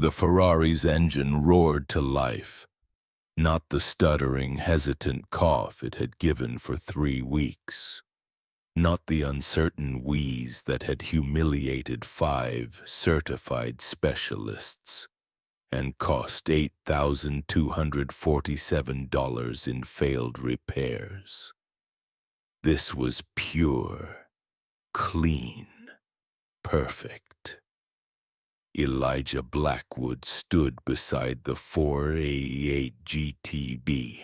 The Ferrari's engine roared to life, not the stuttering, hesitant cough it had given for 3 weeks, not the uncertain wheeze that had humiliated 5 certified specialists and cost $8,247 in failed repairs. This was pure, clean, perfect. Elijah Blackwood stood beside the 488 GTB,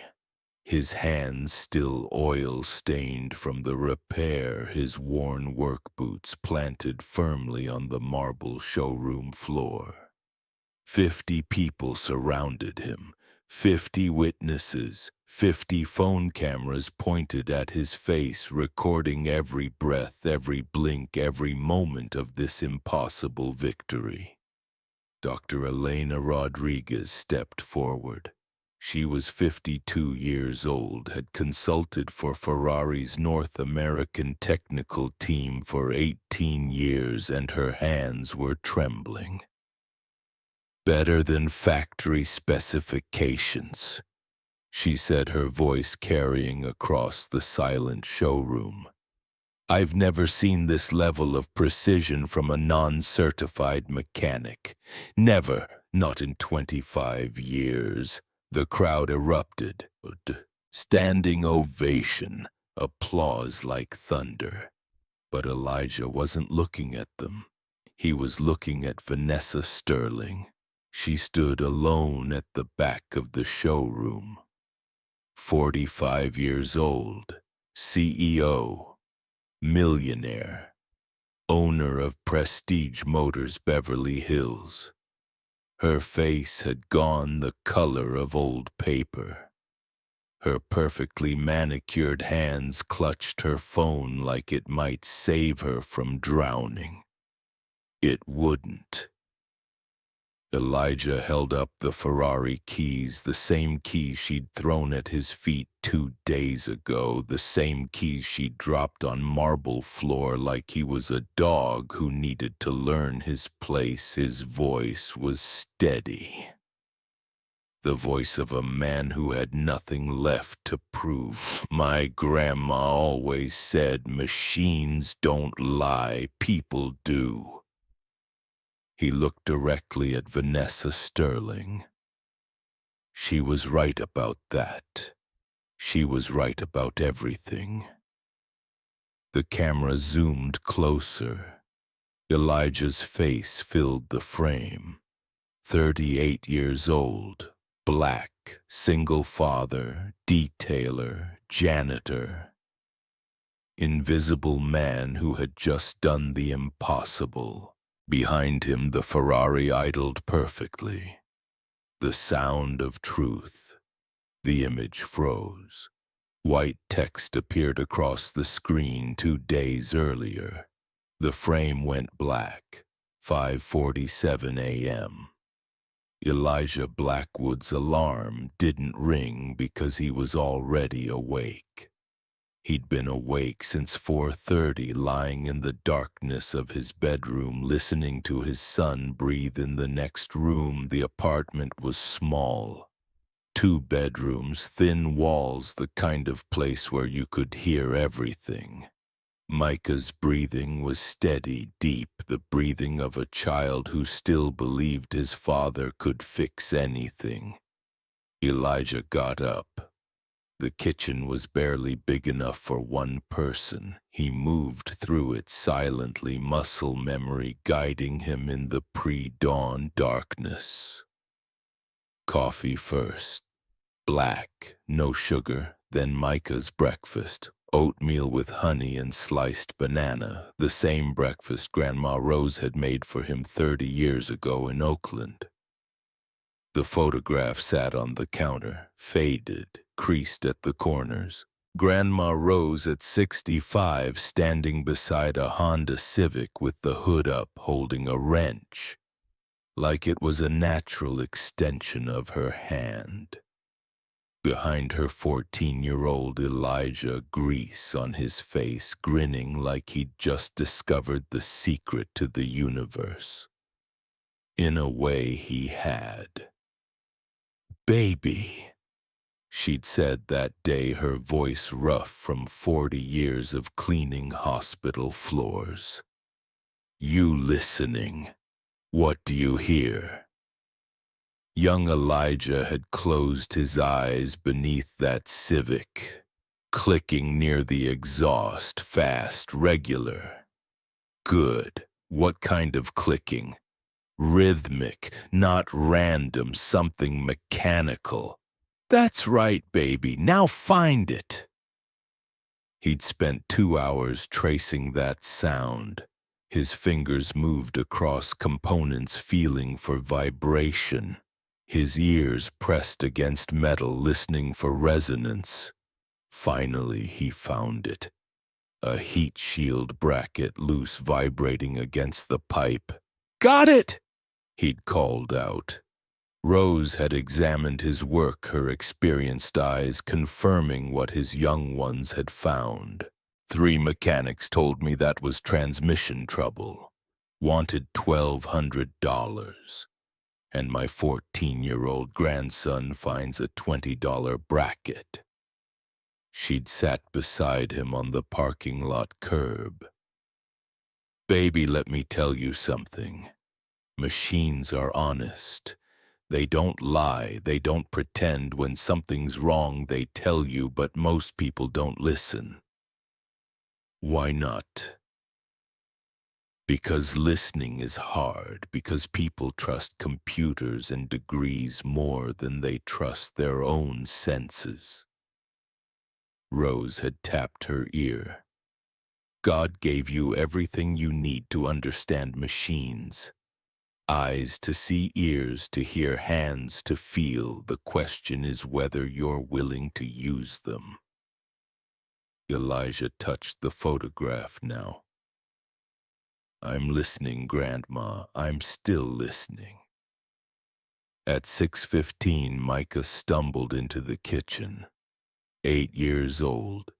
his hands still oil-stained from the repair, his worn work boots planted firmly on the marble showroom floor. 50 people surrounded him, 50 witnesses, 50 phone cameras pointed at his face, recording every breath, every blink, every moment of this impossible victory. Dr. Elena Rodriguez stepped forward. She was 52 years old, had consulted for Ferrari's North American technical team for 18 years, and her hands were trembling. "Better than factory specifications," she said, her voice carrying across the silent showroom. "I've never seen this level of precision from a non-certified mechanic. Never, not in 25 years. The crowd erupted. Standing ovation, applause like thunder. But Elijah wasn't looking at them. He was looking at Vanessa Sterling. She stood alone at the back of the showroom. 45 years old, CEO, millionaire, owner of Prestige Motors Beverly Hills. Her face had gone the color of old paper. Her perfectly manicured hands clutched her phone like it might save her from drowning. It wouldn't. Elijah held up the Ferrari keys, the same keys she'd thrown at his feet 2 days ago, the same keys she'd dropped on marble floor like he was a dog who needed to learn his place. His voice was steady. The voice of a man who had nothing left to prove. "My grandma always said machines don't lie, people do." He looked directly at Vanessa Sterling. She was right about that. She was right about everything. The camera zoomed closer. Elijah's face filled the frame. 38 years old, black, single father, detailer, janitor. Invisible man who had just done the impossible. Behind him, the Ferrari idled perfectly. The sound of truth. The image froze. White text appeared across the screen 2 days earlier. The frame went black. 5:47 a.m. Elijah Blackwood's alarm didn't ring because he was already awake. He'd been awake since 4:30, lying in the darkness of his bedroom, listening to his son breathe in the next room. The apartment was small. 2 bedrooms, thin walls, the kind of place where you could hear everything. Micah's breathing was steady, deep, the breathing of a child who still believed his father could fix anything. Elijah got up. The kitchen was barely big enough for 1 person. He moved through it silently, muscle memory guiding him in the pre-dawn darkness. Coffee first. Black, no sugar, then Micah's breakfast. Oatmeal with honey and sliced banana, the same breakfast Grandma Rose had made for him 30 years ago in Oakland. The photograph sat on the counter, faded, creased at the corners. Grandma Rose at 65 standing beside a Honda Civic with the hood up holding a wrench, like it was a natural extension of her hand. Behind her 14-year-old Elijah, grease on his face, grinning like he'd just discovered the secret to the universe. In a way he had. "Baby," she'd said that day, her voice rough from 40 years of cleaning hospital floors. "You listening? What do you hear?" Young Elijah had closed his eyes beneath that Civic, clicking near the exhaust, fast, regular. Good. What kind of clicking? Rhythmic, not random, something mechanical. "That's right, baby. Now find it." He'd spent 2 hours tracing that sound. His fingers moved across components, feeling for vibration. His ears pressed against metal, listening for resonance. Finally, he found it. A heat shield bracket, loose, vibrating against the pipe. "Got it!" he'd called out. Rose had examined his work, her experienced eyes confirming what his young ones had found. 3 mechanics told me that was transmission trouble. Wanted $1,200. And my 14-year-old grandson finds a $20 bracket. She'd sat beside him on the parking lot curb. "Baby, let me tell you something. Machines are honest. They don't lie, they don't pretend. When something's wrong, they tell you, but most people don't listen." "Why not?" "Because listening is hard, because people trust computers and degrees more than they trust their own senses." Rose had tapped her ear. "God gave you everything you need to understand machines. Eyes to see, ears to hear, hands to feel. The question is whether you're willing to use them." Elijah touched the photograph now. "I'm listening, Grandma. I'm still listening." At 6:15, Micah stumbled into the kitchen. 8 years old.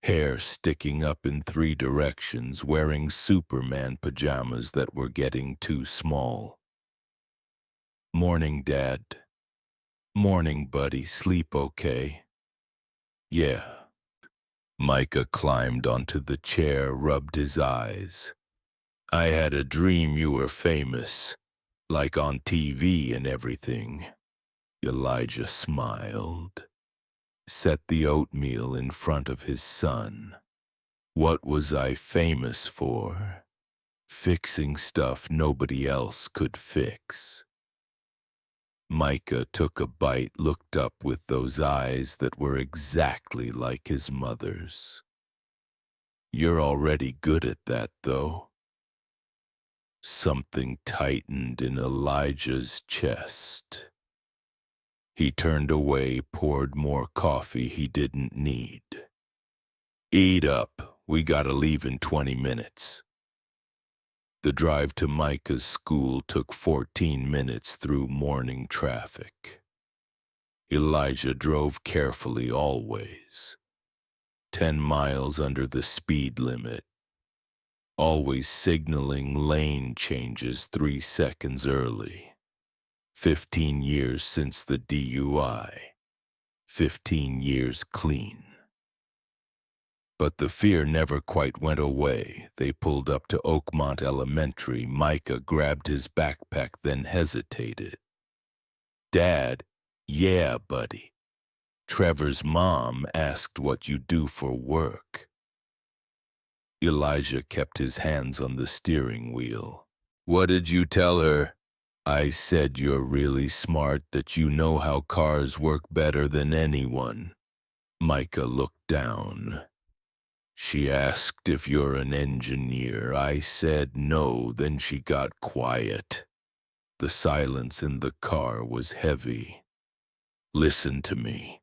Hair sticking up in 3 directions, wearing Superman pajamas that were getting too small. "Morning, Dad." "Morning, buddy. Sleep okay?" "Yeah." Micah climbed onto the chair, rubbed his eyes. "I had a dream you were famous, like on TV and everything." Elijah smiled, set the oatmeal in front of his son. "What was I famous for? Fixing stuff nobody else could fix." Micah took a bite, looked up with those eyes that were exactly like his mother's. "You're already good at that, though." Something tightened in Elijah's chest. He turned away, poured more coffee he didn't need. "Eat up. We gotta leave in 20 minutes. The drive to Micah's school took 14 minutes through morning traffic. Elijah drove carefully always. 10 miles under the speed limit. Always signaling lane changes 3 seconds early. 15 years since the DUI. 15 years clean. But the fear never quite went away. They pulled up to Oakmont Elementary. Micah grabbed his backpack, then hesitated. "Dad?" "Yeah, buddy." "Trevor's mom asked what you do for work." Elijah kept his hands on the steering wheel. "What did you tell her?" "I said you're really smart, that you know how cars work better than anyone." Micah looked down. "She asked if you're an engineer. I said no, then she got quiet." The silence in the car was heavy. "Listen to me."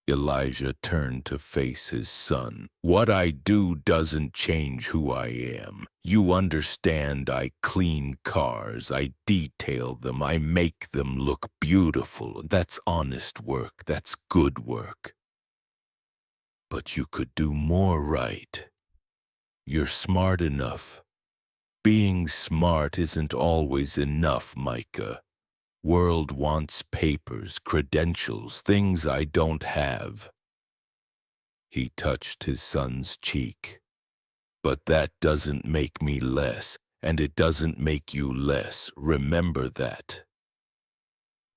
Elijah turned to face his son. "What I do doesn't change who I am. You understand, I clean cars, I detail them, I make them look beautiful. That's honest work, that's good work. But you could do more, right? You're smart enough. Being smart isn't always enough, Micah. World wants papers, credentials, things I don't have. He touched his son's cheek. But that doesn't make me less, and it doesn't make you less. Remember that.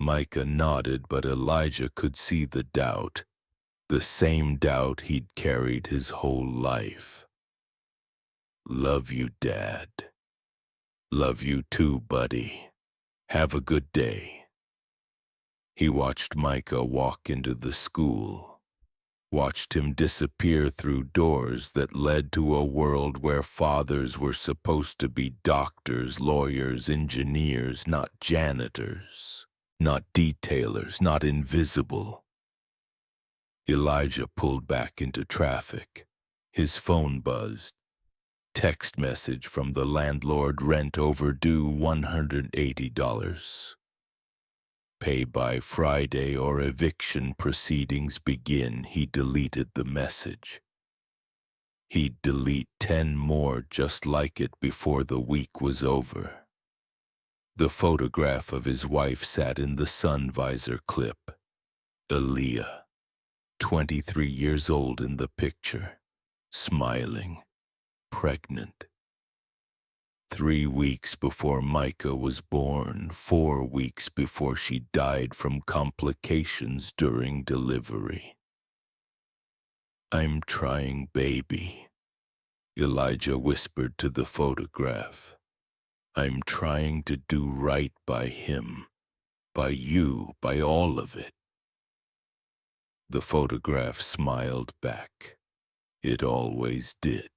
Micah nodded, but Elijah could see the doubt. The same doubt he'd carried his whole life. Love you, Dad. Love you too, buddy. Have a good day. He watched Micah walk into the school, watched him disappear through doors that led to a world where fathers were supposed to be doctors, lawyers, engineers, not janitors, not detailers, not invisible. Elijah pulled back into traffic. His phone buzzed. Text message from the landlord: rent overdue $180. Pay by Friday or eviction proceedings begin. He deleted the message. He'd delete 10 more just like it before the week was over. The photograph of his wife sat in the sun visor clip. Aaliyah, 23 years old in the picture, smiling, pregnant. 3 weeks before Micah was born, 4 weeks before she died from complications during delivery. I'm trying, baby, Elijah whispered to the photograph. I'm trying to do right by him, by you, by all of it. The photograph smiled back. It always did.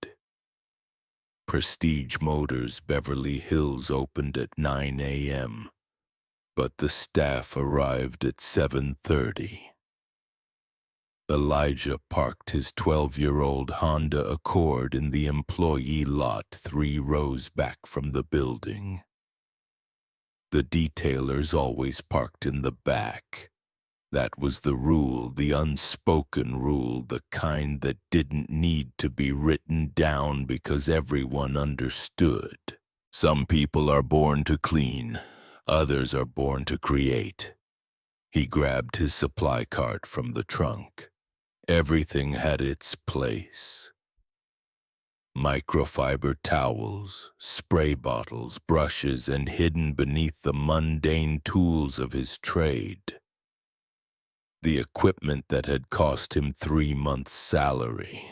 Prestige Motors, Beverly Hills opened at 9 a.m., but the staff arrived at 7:30. Elijah parked his 12-year-old Honda Accord in the employee lot 3 rows back from the building. The detailers always parked in the back. That was the rule, the unspoken rule, the kind that didn't need to be written down because everyone understood. Some people are born to clean, others are born to create. He grabbed his supply cart from the trunk. Everything had its place. Microfiber towels, spray bottles, brushes, and hidden beneath the mundane tools of his trade. The equipment that had cost him 3 months' salary.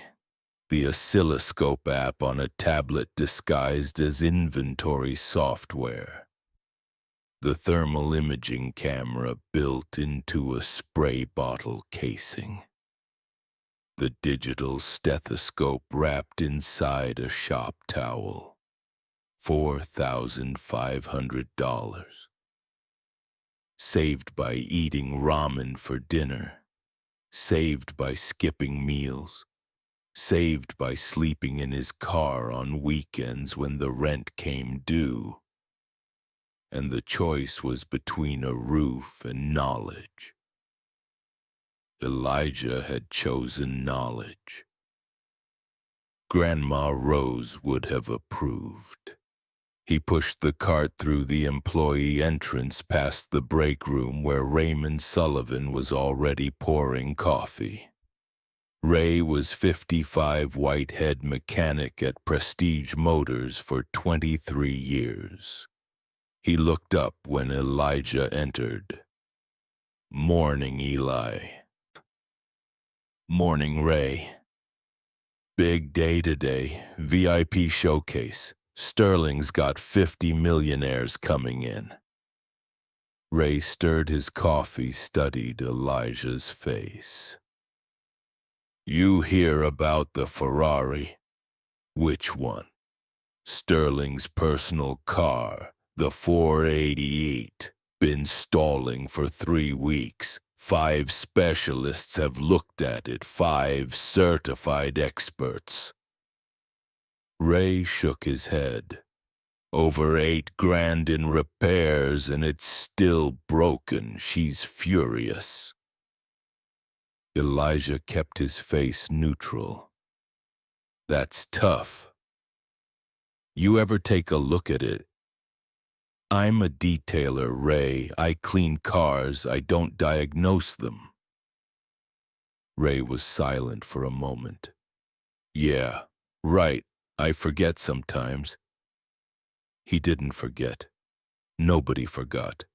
The oscilloscope app on a tablet disguised as inventory software. The thermal imaging camera built into a spray bottle casing. The digital stethoscope wrapped inside a shop towel. $4,500. Saved by eating ramen for dinner. Saved by skipping meals. Saved by sleeping in his car on weekends when the rent came due. And the choice was between a roof and knowledge. Elijah had chosen knowledge. Grandma Rose would have approved. He pushed the cart through the employee entrance past the break room where Raymond Sullivan was already pouring coffee. Ray was 55, white-head mechanic at Prestige Motors for 23 years. He looked up when Elijah entered. Morning, Eli. Morning, Ray. Big day today, VIP showcase. Sterling's got 50 millionaires coming in. Ray stirred his coffee, studied Elijah's face. You hear about the Ferrari? Which one? Sterling's personal car, the 488. Been stalling for 3 weeks. 5 specialists have looked at it, 5 certified experts. Ray shook his head. Over $8,000 in repairs and it's still broken. She's furious. Elijah kept his face neutral. That's tough. You ever take a look at it? I'm a detailer, Ray. I clean cars. I don't diagnose them. Ray was silent for a moment. Yeah, right. I forget sometimes. He didn't forget. Nobody forgot.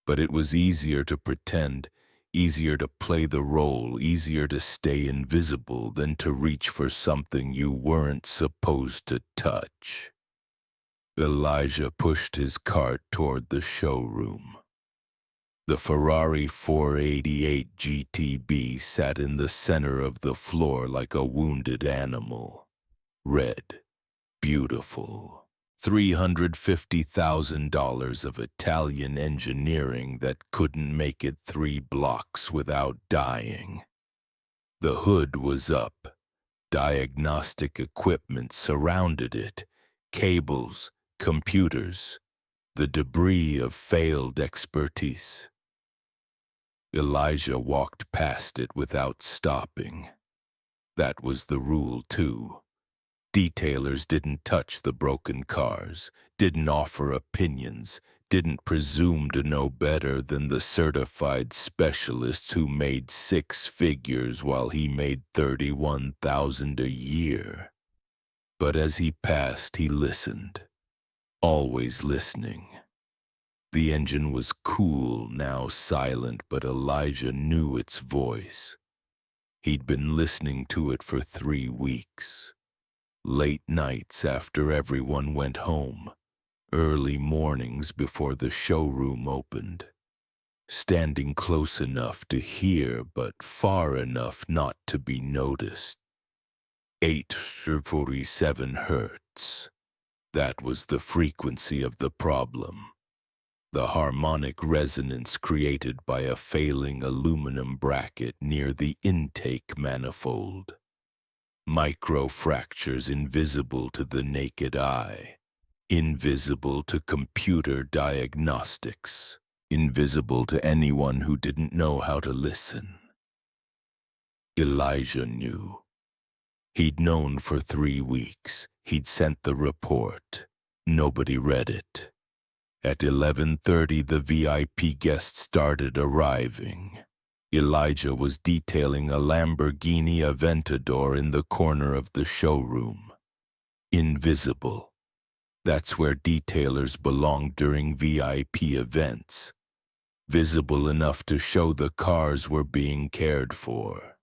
But it was easier to pretend, easier to play the role, easier to stay invisible than to reach for something you weren't supposed to touch. Elijah pushed his cart toward the showroom. The Ferrari 488 GTB sat in the center of the floor like a wounded animal. Red, beautiful. $350,000 of Italian engineering that couldn't make it 3 blocks without dying. The hood was up. Diagnostic equipment surrounded it. Cables, computers, the debris of failed expertise. Elijah walked past it without stopping. That was the rule, too. Detailers didn't touch the broken cars, didn't offer opinions, didn't presume to know better than the certified specialists who made 6 figures while he made $31,000 a year. But as he passed, he listened, always listening. The engine was cool, now silent, but Elijah knew its voice. He'd been listening to it for 3 weeks. Late nights after everyone went home, early mornings before the showroom opened. Standing close enough to hear, but far enough not to be noticed. 847 hertz. That was the frequency of the problem. The harmonic resonance created by a failing aluminum bracket near the intake manifold. Microfractures invisible to the naked eye, invisible to computer diagnostics, invisible to anyone who didn't know how to listen. Elijah knew. He'd known for 3 weeks. He'd sent the report. Nobody read it. At 11:30, the VIP guests started arriving. Elijah was detailing a Lamborghini Aventador in the corner of the showroom. Invisible. That's where detailers belong during VIP events. Visible enough to show the cars were being cared for.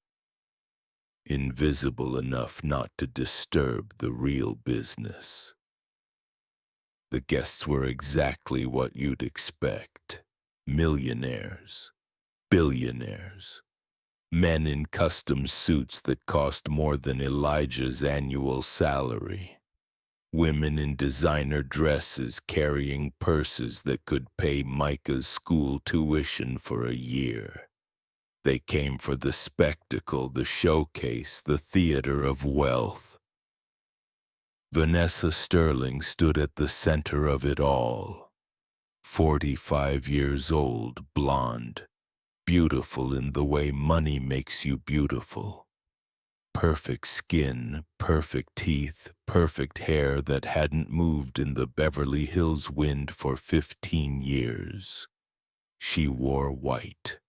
Invisible enough not to disturb the real business. The guests were exactly what you'd expect. Millionaires, billionaires, men in custom suits that cost more than Elijah's annual salary. Women in designer dresses carrying purses that could pay Micah's school tuition for a year. They came for the spectacle, the showcase, the theater of wealth. Vanessa Sterling stood at the center of it all. 45 years old, blonde, beautiful in the way money makes you beautiful. Perfect skin, perfect teeth, perfect hair that hadn't moved in the Beverly Hills wind for 15 years. She wore white,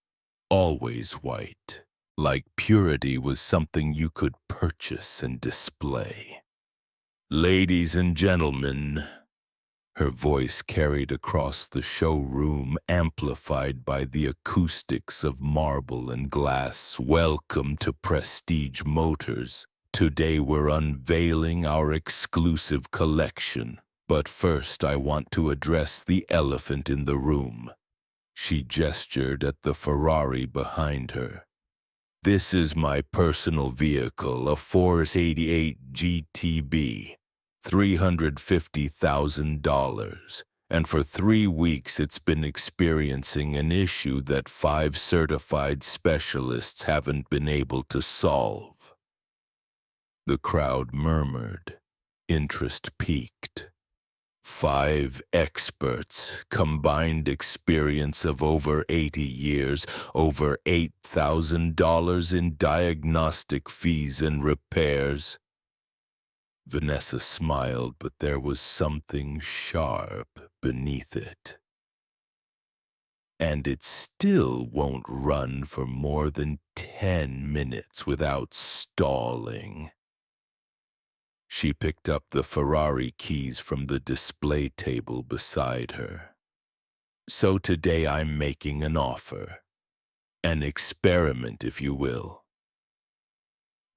always white, like purity was something you could purchase and display. Ladies and gentlemen, her voice carried across the showroom, amplified by the acoustics of marble and glass. Welcome to Prestige Motors. Today we're unveiling our exclusive collection. But first I want to address the elephant in the room. She gestured at the Ferrari behind her. This is my personal vehicle, a 488 GTB. $350,000, and for 3 weeks it's been experiencing an issue that 5 certified specialists haven't been able to solve. The crowd murmured. Interest peaked. 5 experts, combined experience of over 80 years, over $8,000 in diagnostic fees and repairs. Vanessa smiled, but there was something sharp beneath it. And it still won't run for more than 10 minutes without stalling. She picked up the Ferrari keys from the display table beside her. So today I'm making an offer. An experiment, if you will.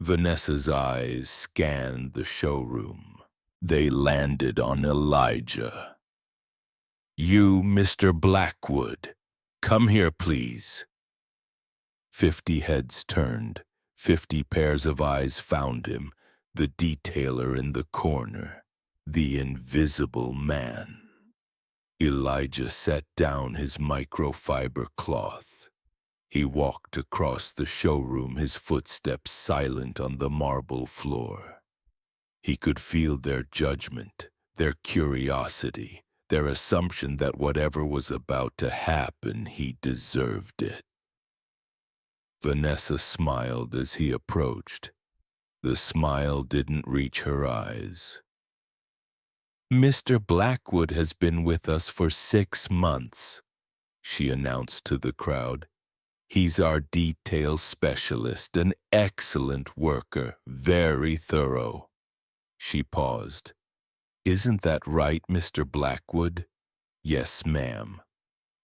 Vanessa's eyes scanned the showroom. They landed on Elijah. "You, Mr. Blackwood, come here, please." 50 heads turned, 50 pairs of eyes found him, the detailer in the corner, the invisible man. Elijah set down his microfiber cloth. He walked across the showroom, his footsteps silent on the marble floor. He could feel their judgment, their curiosity, their assumption that whatever was about to happen, he deserved it. Vanessa smiled as he approached. The smile didn't reach her eyes. "Mr. Blackwood has been with us for 6 months," she announced to the crowd. "He's our detail specialist, an excellent worker, very thorough." She paused. "Isn't that right, Mr. Blackwood?" "Yes, ma'am.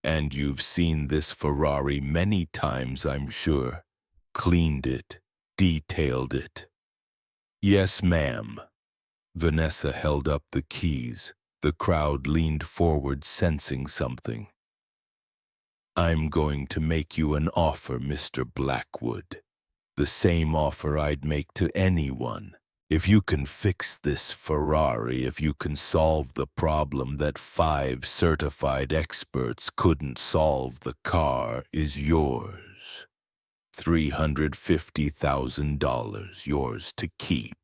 And you've seen this Ferrari many times, I'm sure. Cleaned it, detailed it." "Yes, ma'am." Vanessa held up the keys. The crowd leaned forward, sensing something. "I'm going to make you an offer, Mr. Blackwood. The same offer I'd make to anyone. If you can fix this Ferrari, if you can solve the problem that 5 certified experts couldn't solve, the car is yours. $350,000, yours to keep."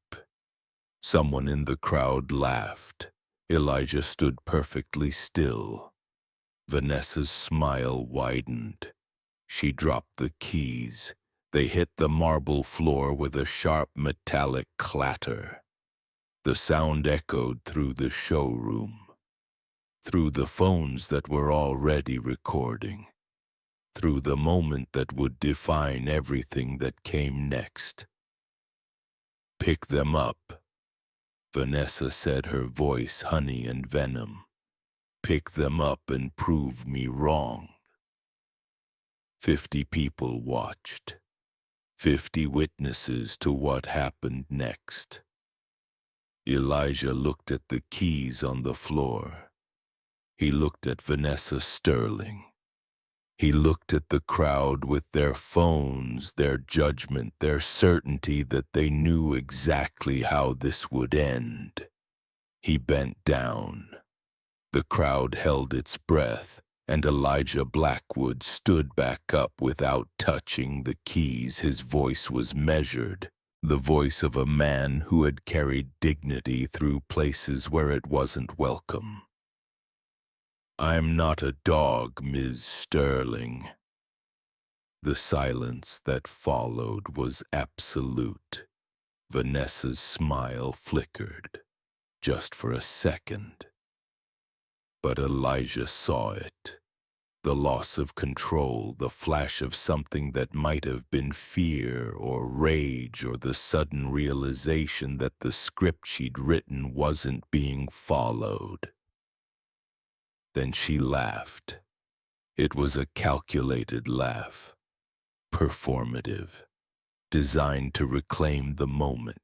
Someone in the crowd laughed. Elijah stood perfectly still. Vanessa's smile widened. She dropped the keys. They hit the marble floor with a sharp metallic clatter. The sound echoed through the showroom, through the phones that were already recording, through the moment that would define everything that came next. "Pick them up," Vanessa said, her voice honey and venom. "Pick them up and prove me wrong." 50 people watched. 50 witnesses to what happened next. Elijah looked at the keys on the floor. He looked at Vanessa Sterling. He looked at the crowd with their phones, their judgment, their certainty that they knew exactly how this would end. He bent down. The crowd held its breath, and Elijah Blackwood stood back up without touching the keys. His voice was measured, the voice of a man who had carried dignity through places where it wasn't welcome. "I'm not a dog, Ms. Sterling." The silence that followed was absolute. Vanessa's smile flickered, just for a second. But Elijah saw it. The loss of control, the flash of something that might have been fear or rage, or the sudden realization that the script she'd written wasn't being followed. Then she laughed. It was a calculated laugh, performative, designed to reclaim the moment.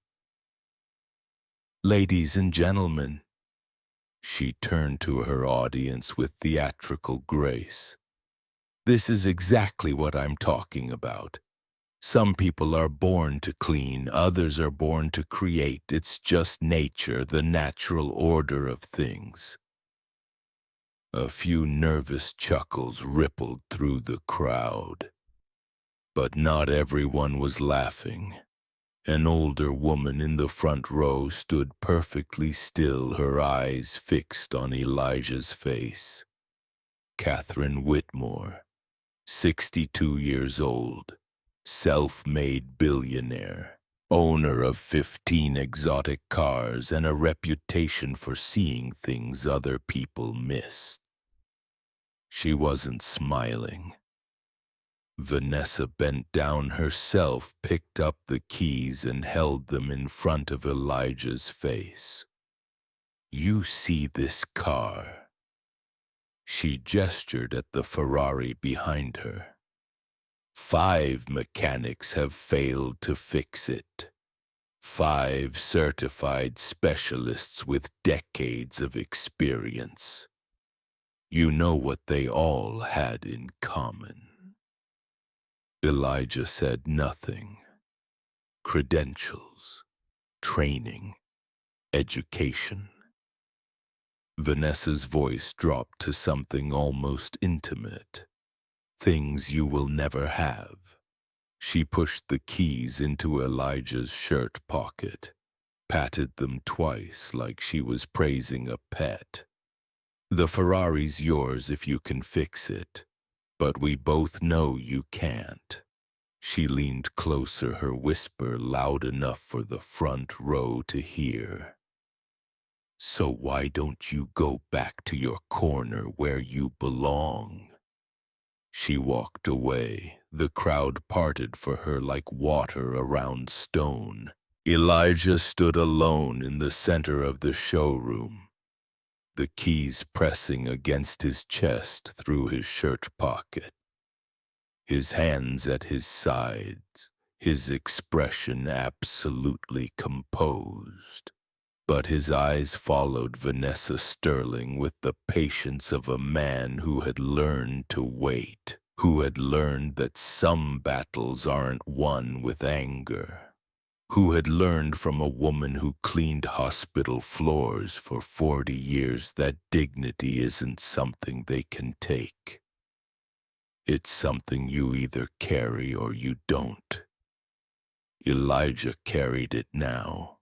"Ladies and gentlemen," she turned to her audience with theatrical grace, "this is exactly what I'm talking about. Some people are born to clean, others are born to create. It's just nature, the natural order of things." A few nervous chuckles rippled through the crowd. But not everyone was laughing. An older woman in the front row stood perfectly still, her eyes fixed on Elijah's face. Catherine Whitmore, 62 years old, self-made billionaire, owner of 15 exotic cars and a reputation for seeing things other people missed. She wasn't smiling. Vanessa bent down herself, picked up the keys, and held them in front of Elijah's face. "You see this car?" She gestured at the Ferrari behind her. "5 mechanics have failed to fix it. 5 certified specialists with decades of experience. You know what they all had in common." Elijah said nothing. Credentials, training, education. Vanessa's voice dropped to something almost intimate. "Things you will never have." She pushed the keys into Elijah's shirt pocket, patted them twice like she was praising a pet. "The Ferrari's yours if you can fix it, but we both know you can't." She leaned closer, her whisper loud enough for the front row to hear. "So why don't you go back to your corner where you belong?" She walked away. The crowd parted for her like water around stone. Elijah stood alone in the center of the showroom, the keys pressing against his chest through his shirt pocket. His hands at his sides, his expression absolutely composed. But his eyes followed Vanessa Sterling with the patience of a man who had learned to wait, who had learned that some battles aren't won with anger, who had learned from a woman who cleaned hospital floors for 40 years that dignity isn't something they can take. It's something you either carry or you don't. Elijah carried it now.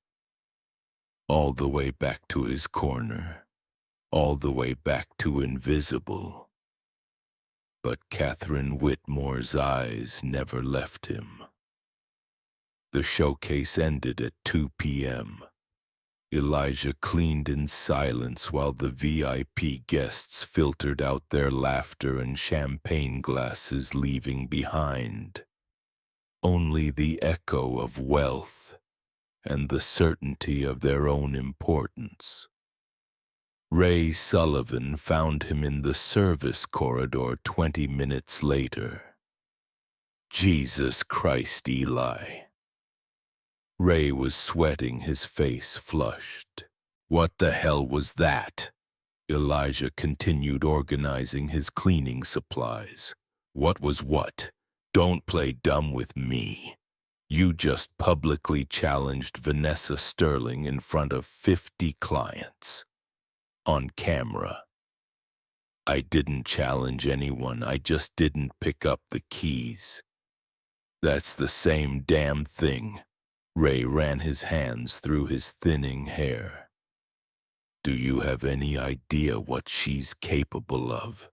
All the way back to his corner, all the way back to invisible. But Catherine Whitmore's eyes never left him. The showcase ended at 2 p.m. Elijah cleaned in silence while the VIP guests filtered out their laughter and champagne glasses, leaving behind only the echo of wealth and the certainty of their own importance. Ray Sullivan found him in the service corridor 20 minutes later. "Jesus Christ, Eli." Ray was sweating, his face flushed. "What the hell was that?" Elijah continued organizing his cleaning supplies. "What was what? Don't play dumb with me. You just publicly challenged Vanessa Sterling in front of 50 clients. On camera." "I didn't challenge anyone, I just didn't pick up the keys." "That's the same damn thing." Ray ran his hands through his thinning hair. "Do you have any idea what she's capable of?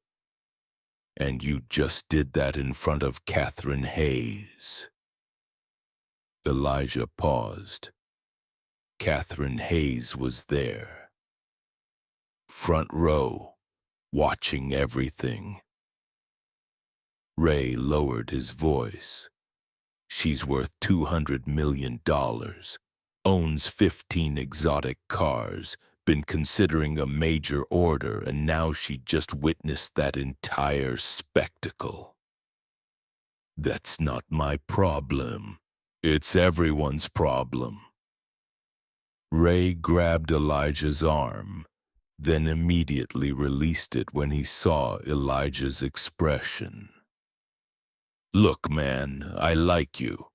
And you just did that in front of Catherine Hayes." Elijah paused. Catherine Hayes was there. Front row, watching everything. Ray lowered his voice. "She's worth $200 million, owns 15 exotic cars, been considering a major order, and now she just witnessed that entire spectacle." "That's not my problem. It's everyone's problem." Ray grabbed Elijah's arm, then immediately released it when he saw Elijah's expression. "Look, man, I like you.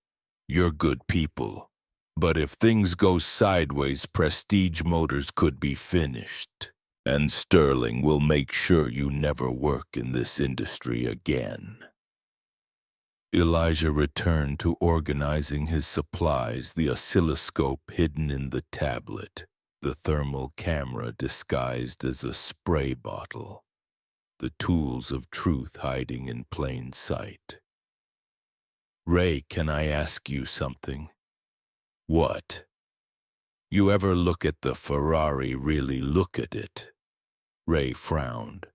You're good people. But if things go sideways, Prestige Motors could be finished. And Sterling will make sure you never work in this industry again." Elijah returned to organizing his supplies, the oscilloscope hidden in the tablet, the thermal camera disguised as a spray bottle, the tools of truth hiding in plain sight. "Ray, can I ask you something?" What? You ever look at the Ferrari, really look at it? Ray frowned.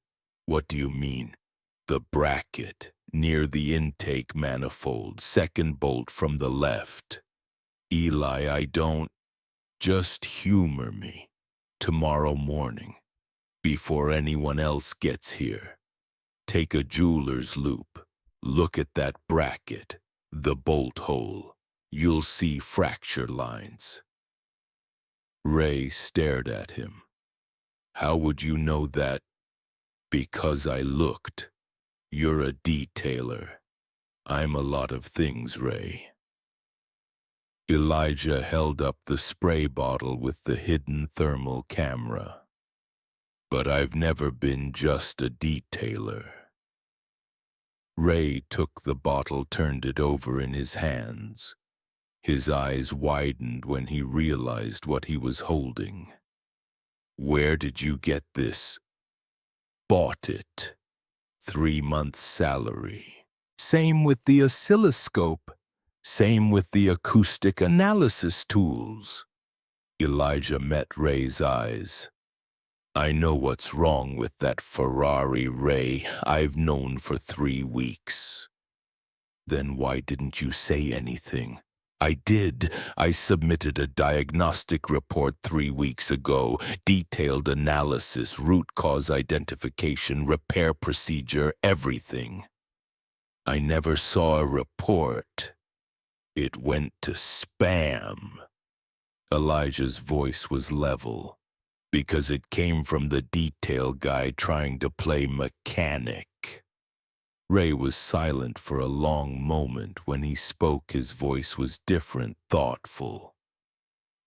What do you mean? The bracket, near the intake manifold, second bolt from the left. Eli, I don't. Just humor me. Tomorrow morning, before anyone else gets here, take a jeweler's loop. Look at that bracket, the bolt hole. You'll see fracture lines. Ray stared at him. How would you know that? Because I looked. You're a detailer. I'm a lot of things, Ray. Elijah held up the spray bottle with the hidden thermal camera. But I've never been just a detailer. Ray took the bottle, turned it over in his hands. His eyes widened when he realized what he was holding. Where did you get this? Bought it. 3 months' salary. Same with the oscilloscope. Same with the acoustic analysis tools. Elijah met Ray's eyes. I know what's wrong with that Ferrari, Ray. I've known for 3 weeks. Then why didn't you say anything? I did. I submitted a diagnostic report 3 weeks ago. Detailed analysis, root cause identification, repair procedure, everything. I never saw a report. It went to spam. Elijah's voice was level, because it came from the detail guy trying to play mechanic. Ray was silent for a long moment. When he spoke, his voice was different, thoughtful.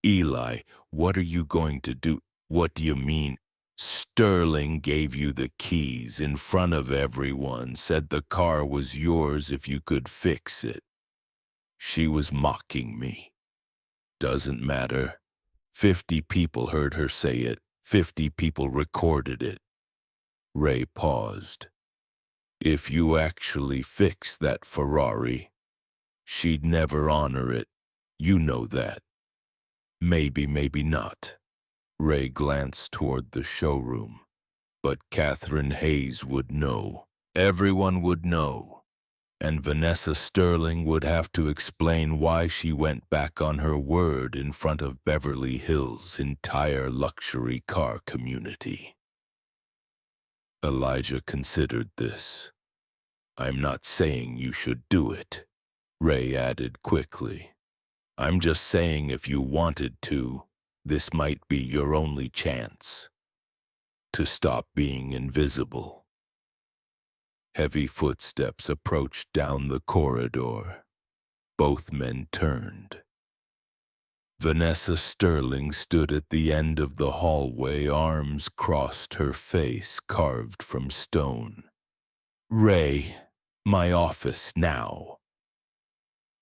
Eli, what are you going to do? What do you mean? Sterling gave you the keys in front of everyone, said the car was yours if you could fix it. She was mocking me. Doesn't matter. 50 people heard her say it. 50 people recorded it. Ray paused. If you actually fix that Ferrari, she'd never honor it. You know that. Maybe, maybe not. Ray glanced toward the showroom. But Catherine Hayes would know. Everyone would know. And Vanessa Sterling would have to explain why she went back on her word in front of Beverly Hills' entire luxury car community. Elijah considered this. I'm not saying you should do it, Ray added quickly. I'm just saying if you wanted to, this might be your only chance to stop being invisible. Heavy footsteps approached down the corridor. Both men turned. Vanessa Sterling stood at the end of the hallway, arms crossed, her face carved from stone. Ray, my office now.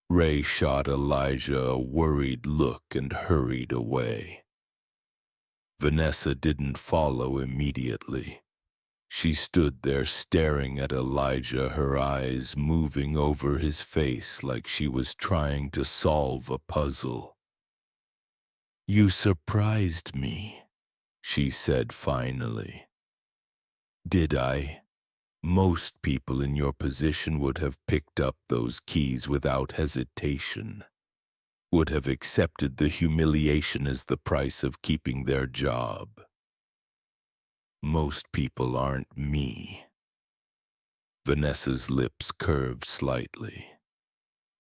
Ray shot Elijah a worried look and hurried away. Vanessa didn't follow immediately. She stood there staring at Elijah, her eyes moving over his face like she was trying to solve a puzzle. You surprised me, she said finally. Did I? Most people in your position would have picked up those keys without hesitation, would have accepted the humiliation as the price of keeping their job. Most people aren't me. Vanessa's lips curved slightly.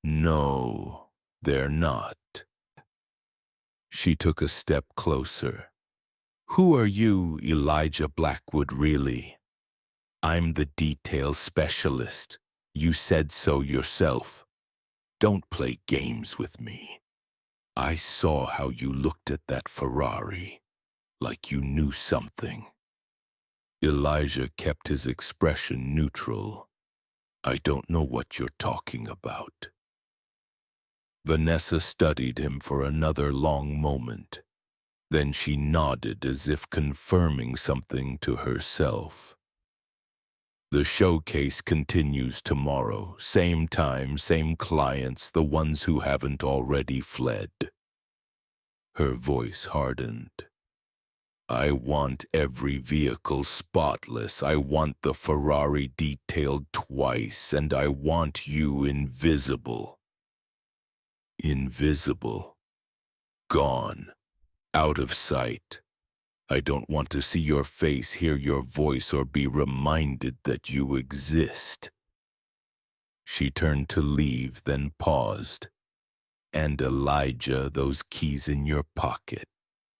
No, they're not. She took a step closer. Who are you, Elijah Blackwood, really? I'm the detail specialist. You said so yourself. Don't play games with me. I saw how you looked at that Ferrari, like you knew something. Elijah kept his expression neutral. I don't know what you're talking about. Vanessa studied him for another long moment. Then she nodded as if confirming something to herself. The showcase continues tomorrow. Same time, same clients, the ones who haven't already fled. Her voice hardened. I want every vehicle spotless. I want the Ferrari detailed twice, and I want you invisible. Invisible. Gone. Out of sight. I don't want to see your face, hear your voice, or be reminded that you exist. She turned to leave, then paused. And Elijah, those keys in your pocket.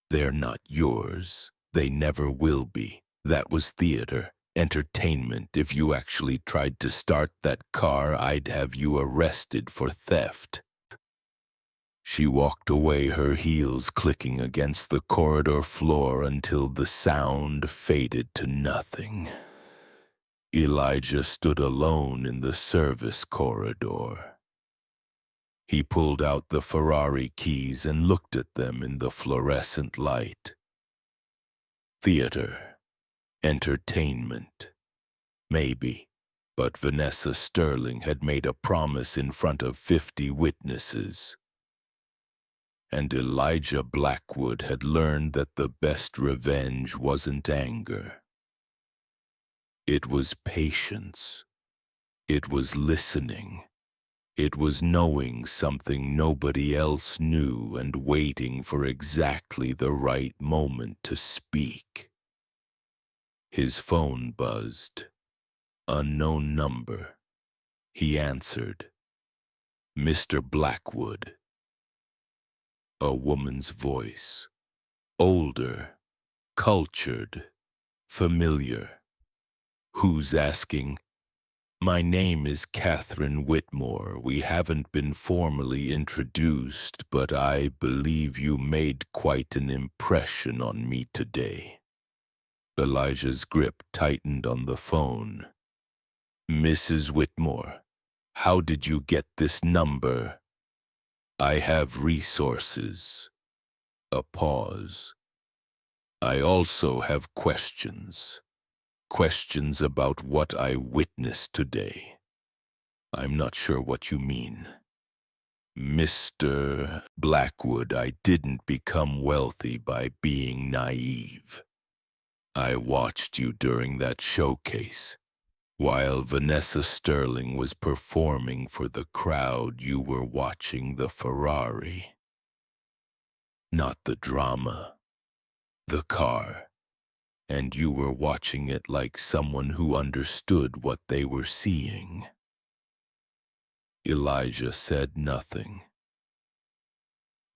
They're not yours. They never will be. That was theater, entertainment. If you actually tried to start that car, I'd have you arrested for theft. She walked away, her heels clicking against the corridor floor until the sound faded to nothing. Elijah stood alone in the service corridor. He pulled out the Ferrari keys and looked at them in the fluorescent light. Theater. Entertainment. Maybe. But Vanessa Sterling had made a promise in front of 50 witnesses. And Elijah Blackwood had learned that the best revenge wasn't anger. It was patience. It was listening. It was knowing something nobody else knew and waiting for exactly the right moment to speak. His phone buzzed. Unknown number. He answered. Mr. Blackwood. A woman's voice. Older. Cultured. Familiar. Who's asking? My name is Catherine Whitmore. We haven't been formally introduced, but I believe you made quite an impression on me today. Elijah's grip tightened on the phone. Mrs. Whitmore, how did you get this number? I have resources. A pause. I also have questions. Questions about what I witnessed today. I'm not sure what you mean. Mr. Blackwood, I didn't become wealthy by being naive. I watched you during that showcase. While Vanessa Sterling was performing for the crowd, you were watching the Ferrari. Not the drama. The car. And you were watching it like someone who understood what they were seeing. Elijah said nothing.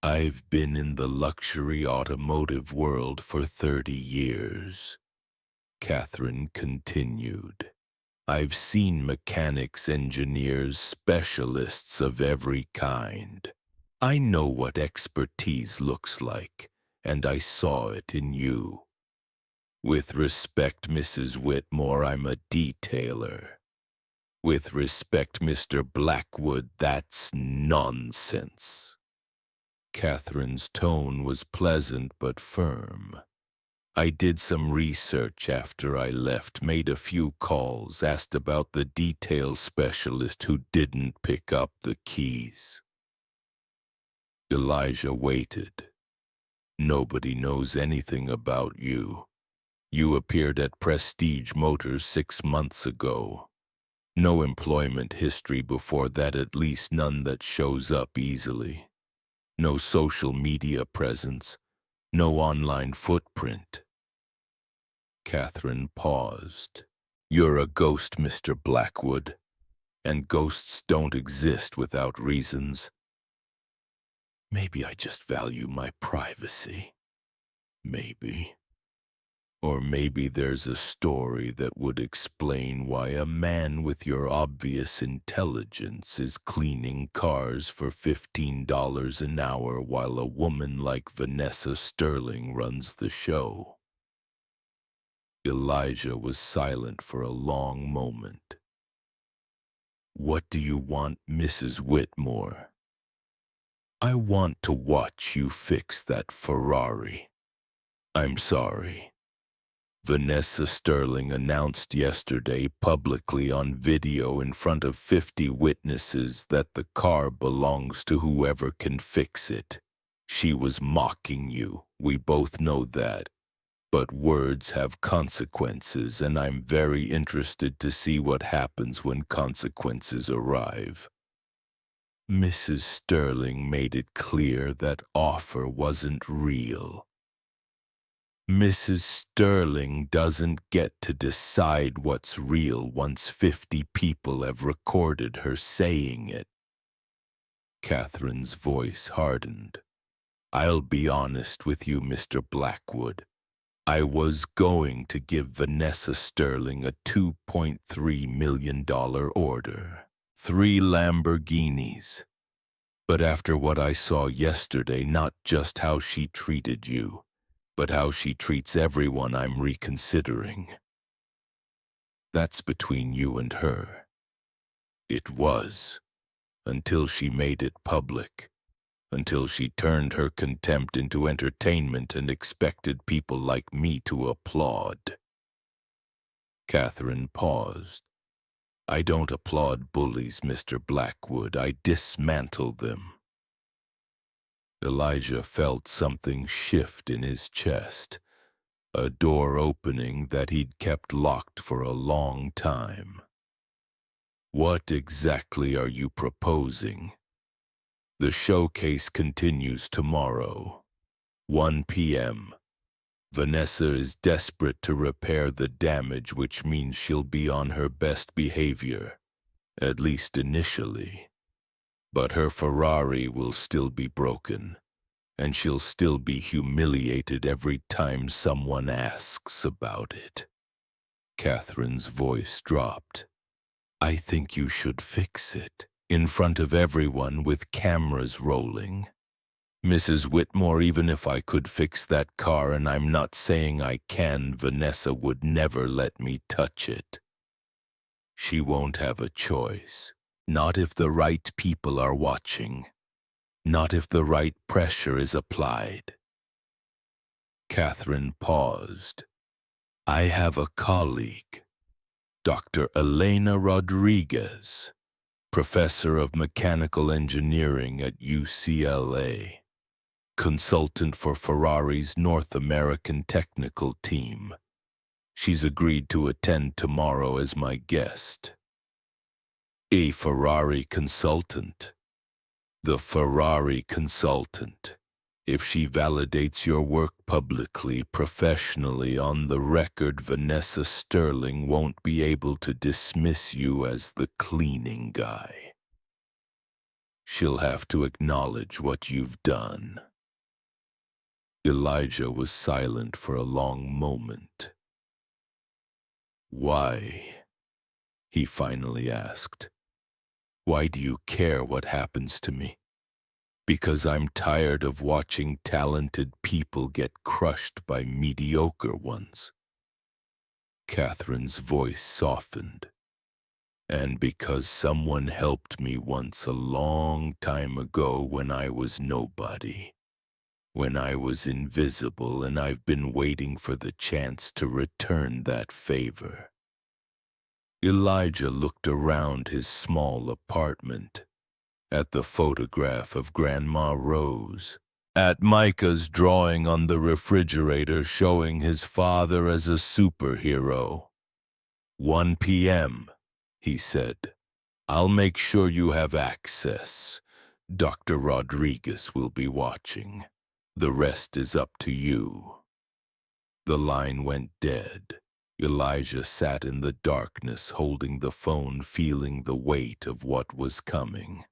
I've been in the luxury automotive world for 30 years, Catherine continued. I've seen mechanics, engineers, specialists of every kind. I know what expertise looks like, and I saw it in you. With respect, Mrs. Whitmore, I'm a detailer. With respect, Mr. Blackwood, that's nonsense. Catherine's tone was pleasant but firm. I did some research after I left, made a few calls, asked about the detail specialist who didn't pick up the keys. Elijah waited. Nobody knows anything about you. You appeared at Prestige Motors 6 months ago. No employment history before that, at least none that shows up easily. No social media presence. No online footprint. Catherine paused. You're a ghost, Mr. Blackwood, and ghosts don't exist without reasons. Maybe I just value my privacy. Maybe. Or maybe there's a story that would explain why a man with your obvious intelligence is cleaning cars for $15 an hour while a woman like Vanessa Sterling runs the show. Elijah was silent for a long moment. What do you want, Mrs. Whitmore? I want to watch you fix that Ferrari. I'm sorry. Vanessa Sterling announced yesterday publicly on video in front of 50 witnesses that the car belongs to whoever can fix it. She was mocking you. We both know that. But words have consequences, and I'm very interested to see what happens when consequences arrive. Mrs. Sterling made it clear that offer wasn't real. Mrs. Sterling doesn't get to decide what's real once 50 people have recorded her saying it. Catherine's voice hardened. I'll be honest with you, Mr. Blackwood. I was going to give Vanessa Sterling a $2.3 million order. 3 Lamborghinis. But after what I saw yesterday, not just how she treated you, but how she treats everyone, I'm reconsidering. That's between you and her. It was, until she made it public. Until she turned her contempt into entertainment and expected people like me to applaud. Catherine paused. I don't applaud bullies, Mr. Blackwood. I dismantle them. Elijah felt something shift in his chest, a door opening that he'd kept locked for a long time. What exactly are you proposing? The showcase continues tomorrow, 1 p.m. Vanessa is desperate to repair the damage, which means she'll be on her best behavior, at least initially. But her Ferrari will still be broken, and she'll still be humiliated every time someone asks about it. Catherine's voice dropped. I think you should fix it, in front of everyone with cameras rolling. Mrs. Whitmore, even if I could fix that car, and I'm not saying I can, Vanessa would never let me touch it. She won't have a choice. Not if the right people are watching. Not if the right pressure is applied. Catherine paused. I have a colleague, Dr. Elena Rodriguez, professor of mechanical engineering at UCLA, consultant for Ferrari's North American technical team. She's agreed to attend tomorrow as my guest. A Ferrari consultant. The Ferrari consultant. If she validates your work publicly, professionally, on the record, Vanessa Sterling won't be able to dismiss you as the cleaning guy. She'll have to acknowledge what you've done. Elijah was silent for a long moment. Why? He finally asked. Why do you care what happens to me? Because I'm tired of watching talented people get crushed by mediocre ones. Catherine's voice softened. And because someone helped me once a long time ago when I was nobody. When I was invisible, and I've been waiting for the chance to return that favor. Elijah looked around his small apartment. At the photograph of Grandma Rose, at Micah's drawing on the refrigerator showing his father as a superhero. 1 p.m., he said. I'll make sure you have access. Dr. Rodriguez will be watching. The rest is up to you. The line went dead. Elijah sat in the darkness, holding the phone, feeling the weight of what was coming.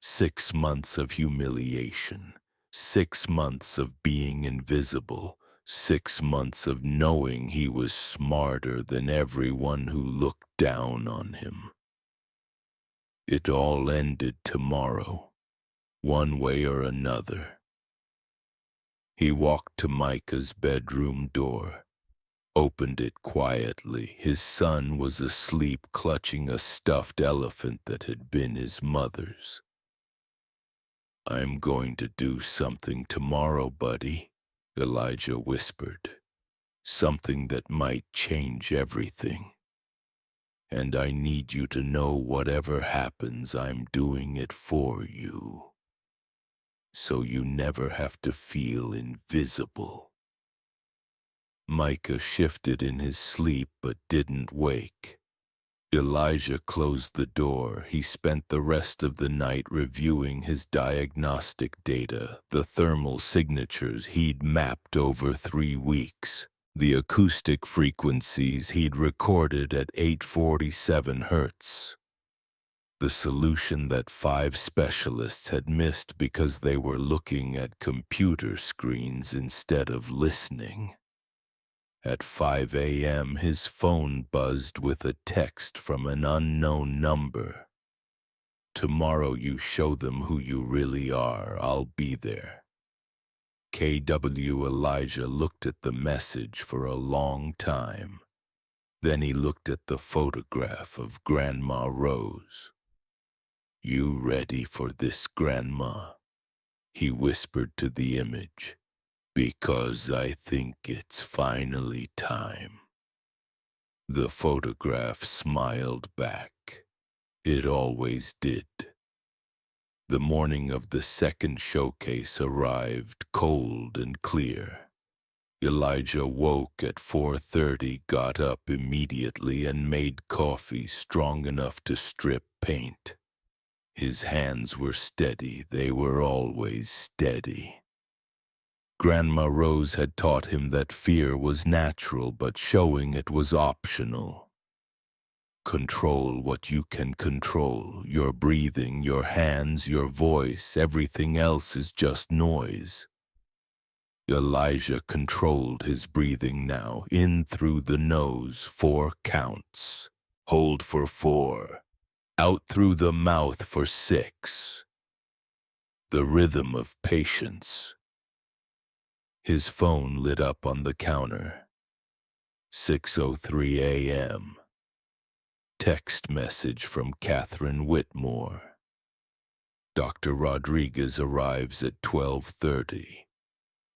6 months of humiliation, 6 months of being invisible, 6 months of knowing he was smarter than everyone who looked down on him. It all ended tomorrow, one way or another. He walked to Micah's bedroom door, opened it quietly. His son was asleep, clutching a stuffed elephant that had been his mother's. I'm going to do something tomorrow, buddy, Elijah whispered. Something that might change everything. And I need you to know whatever happens, I'm doing it for you. so you never have to feel invisible. Micah shifted in his sleep but didn't wake. Elijah closed the door. He spent the rest of the night reviewing his diagnostic data, the thermal signatures he'd mapped over 3 weeks, the acoustic frequencies he'd recorded at 847 hertz. The solution that 5 specialists had missed because they were looking at computer screens instead of listening. At 5 a.m., his phone buzzed with a text from an unknown number. "Tomorrow you show them who you really are. I'll be there." KW Elijah looked at the message for a long time. Then he looked at the photograph of Grandma Rose. "You ready for this, Grandma?" he whispered to the image. "Because I think it's finally time." The photograph smiled back. It always did. The morning of the second showcase arrived cold and clear. Elijah woke at 4:30, got up immediately, and made coffee strong enough to strip paint. His hands were steady. They were always steady. Grandma Rose had taught him that fear was natural, but showing it was optional. Control what you can control. Your breathing, your hands, your voice. Everything else is just noise. Elijah controlled his breathing now. In through the nose, 4 counts. Hold for 4. Out through the mouth for 6. The rhythm of patience. His phone lit up on the counter. 6:03 a.m. Text message from Catherine Whitmore. "Dr. Rodriguez arrives at 12:30.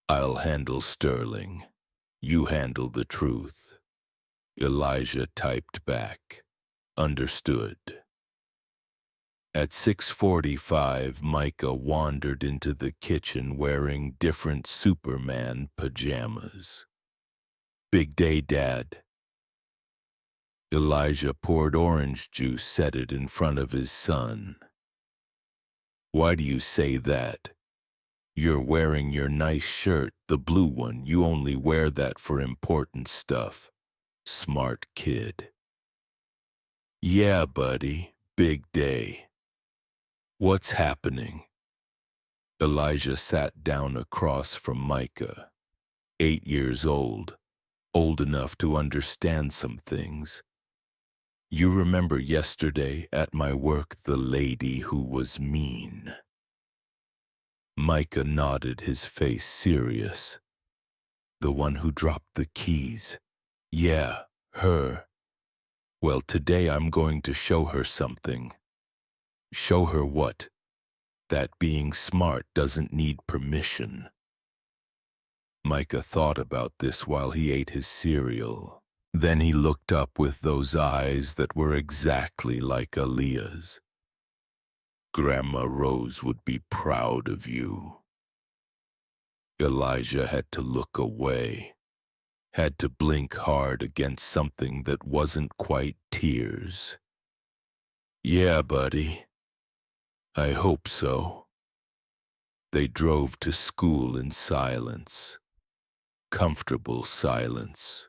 I'll handle Sterling. You handle the truth." Elijah typed back. "Understood." At 6:45, Micah wandered into the kitchen wearing different Superman pajamas. "Big day, Dad." Elijah poured orange juice, set it in front of his son. "Why do you say that? You're wearing your nice shirt, the blue one. You only wear that for important stuff. Smart kid." "Yeah, buddy, big day. What's happening?" Elijah sat down across from Micah. 8 years old enough to understand some things. "You remember yesterday at my work, the lady who was mean?" Micah nodded, his face serious. "The one who dropped the keys. Yeah, her. Well, today I'm going to show her something." "Show her what?" "That being smart doesn't need permission." Micah thought about this while he ate his cereal. Then he looked up with those eyes that were exactly like Aaliyah's. "Grandma Rose would be proud of you." Elijah had to look away, had to blink hard against something that wasn't quite tears. "Yeah, buddy. I hope so." They drove to school in silence. Comfortable silence.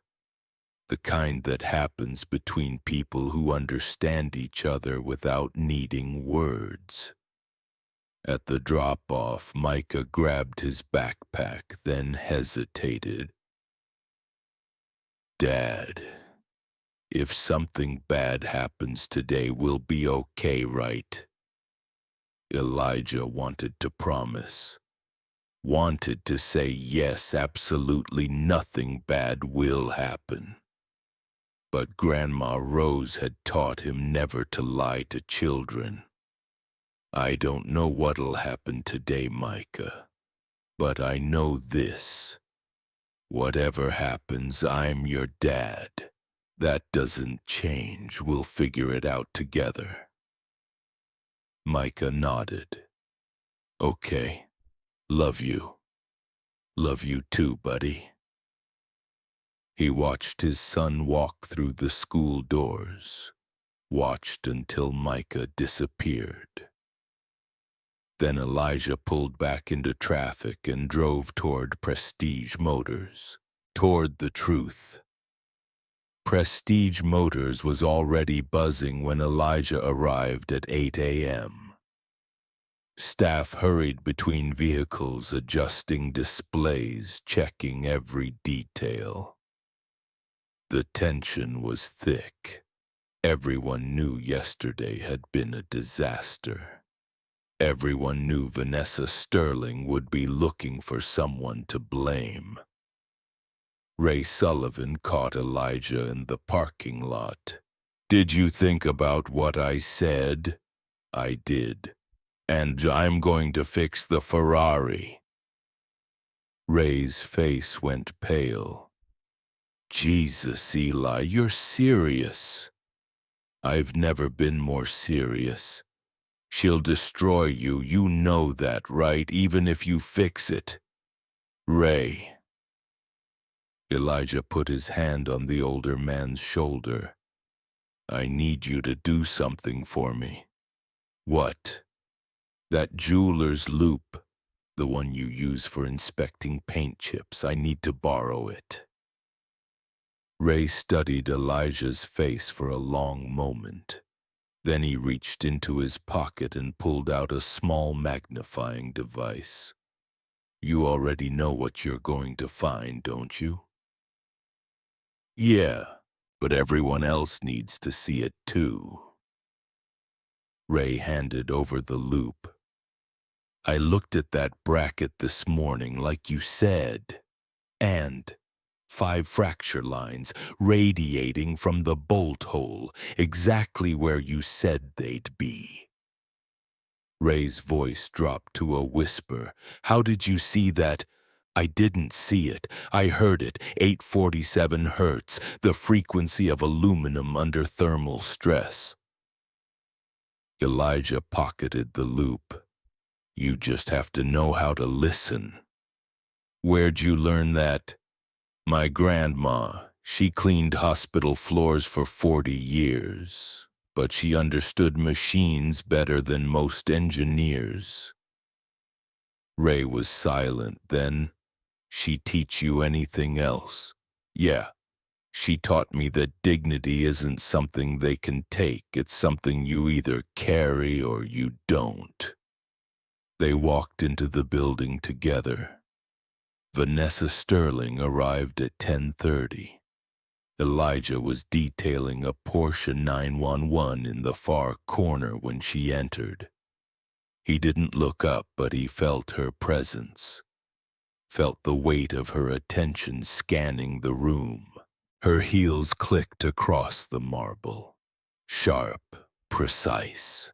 The kind that happens between people who understand each other without needing words. At the drop-off, Micah grabbed his backpack, then hesitated. "Dad, if something bad happens today, we'll be okay, right?" Elijah wanted to promise. Wanted to say yes, absolutely nothing bad will happen. But Grandma Rose had taught him never to lie to children. "I don't know what'll happen today, Micah, but I know this. Whatever happens, I'm your dad. That doesn't change. We'll figure it out together." Micah nodded. "Okay." Love you. Love you too, buddy. He watched his son walk through the school doors, watched until Micah disappeared. Then Elijah pulled back into traffic and drove toward Prestige Motors, toward the truth. Prestige Motors was already buzzing when Elijah arrived at 8 a.m. Staff hurried between vehicles, adjusting displays, checking every detail. The tension was thick. Everyone knew yesterday had been a disaster. Everyone knew Vanessa Sterling would be looking for someone to blame. Ray Sullivan caught Elijah in the parking lot. "Did you think about what I said?" "I did. And I'm going to fix the Ferrari." Ray's face went pale. "Jesus, Eli, you're serious." "I've never been more serious. She'll destroy you, you know that, right? Even if you fix it." "Ray." Elijah put his hand on the older man's shoulder. "I need you to do something for me." "What?" "That jeweler's loop, the one you use for inspecting paint chips. I need to borrow it." Ray studied Elijah's face for a long moment. Then he reached into his pocket and pulled out a small magnifying device. "You already know what you're going to find, don't you?" "Yeah, but everyone else needs to see it too." Ray handed over the loop. "I looked at that bracket this morning like you said, and 5 fracture lines radiating from the bolt hole, exactly where you said they'd be." Ray's voice dropped to a whisper. "How did you see that?" "I didn't see it. I heard it. 847 hertz, the frequency of aluminum under thermal stress." Elijah pocketed the loop. "You just have to know how to listen." "Where'd you learn that?" "My grandma. She cleaned hospital floors for 40 years, but she understood machines better than most engineers." Ray was silent. Then, "She teach you anything else?" "Yeah. She taught me that dignity isn't something they can take. It's something you either carry or you don't." They walked into the building together. Vanessa Sterling arrived at 10:30. Elijah was detailing a Porsche 911 in the far corner when she entered. He didn't look up, but he felt her presence, felt the weight of her attention scanning the room. Her heels clicked across the marble. Sharp, precise.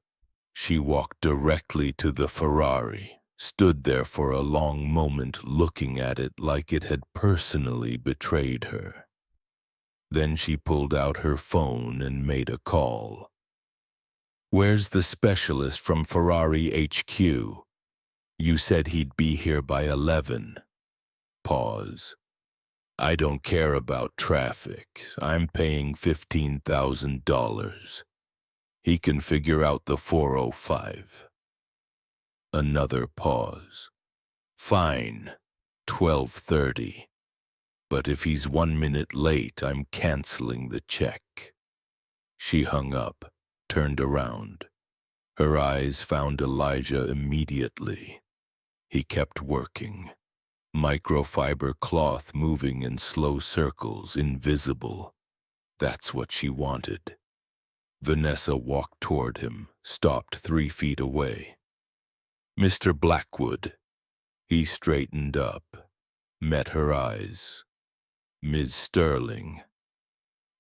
She walked directly to the Ferrari, stood there for a long moment looking at it like it had personally betrayed her. Then she pulled out her phone and made a call. "Where's the specialist from Ferrari HQ? You said he'd be here by 11. Pause. "I don't care about traffic. I'm paying $15,000. He can figure out the 405. Another pause. "Fine, 12:30. But if he's 1 minute late, I'm canceling the check." She hung up, turned around. Her eyes found Elijah immediately. He kept working. Microfiber cloth moving in slow circles, invisible. That's what she wanted. Vanessa walked toward him, stopped 3 feet away. "Mr. Blackwood." He straightened up, met her eyes. "Ms. Sterling,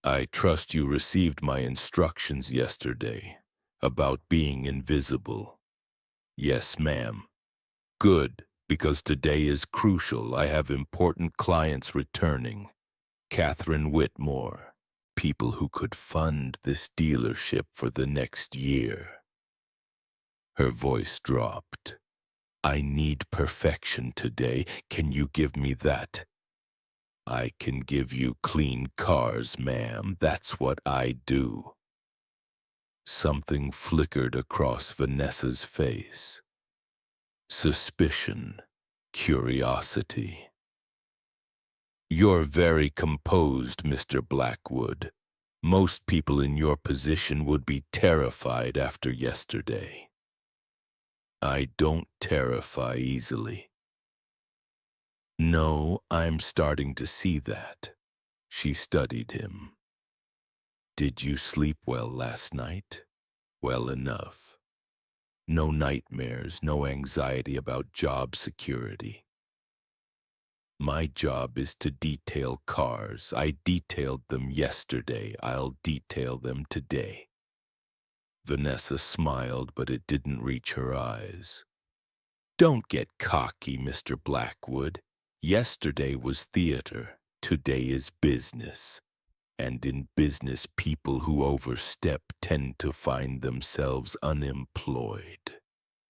I trust you received my instructions yesterday about being invisible." "Yes, ma'am." "Good, because today is crucial. I have important clients returning. Catherine Whitmore, people who could fund this dealership for the next year." Her voice dropped. I need perfection today. Can you give me that? I can give you clean cars, ma'am. That's what I do. Something flickered across Vanessa's face. Suspicion, curiosity. You're very composed, Mr. Blackwood. Most people in your position would be terrified after yesterday. I don't terrify easily. No, I'm starting to see that. She studied him. Did you sleep well last night? Well enough. No nightmares, no anxiety about job security. My job is to detail cars. I detailed them yesterday. I'll detail them today. Vanessa smiled, but it didn't reach her eyes. Don't get cocky, Mr. Blackwood. Yesterday was theater. Today is business. And in business, people who overstep tend to find themselves unemployed.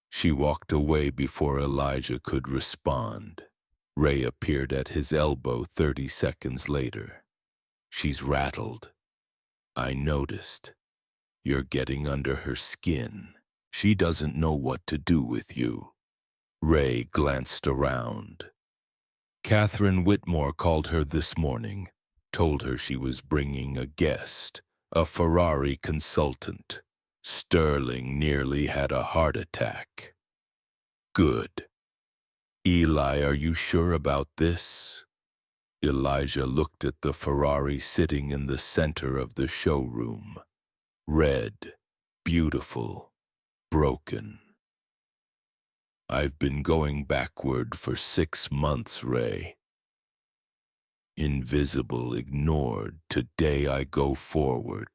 She walked away before Elijah could respond. Ray appeared at his elbow 30 seconds later. She's rattled. I noticed. You're getting under her skin. She doesn't know what to do with you. Ray glanced around. Catherine Whitmore called her this morning, told her she was bringing a guest, a Ferrari consultant. Sterling nearly had a heart attack. Good. Eli, are you sure about this? Elijah looked at the Ferrari sitting in the center of the showroom. Red, beautiful, broken. I've been going backward for 6 months, Ray. Invisible, ignored. Today I go forward.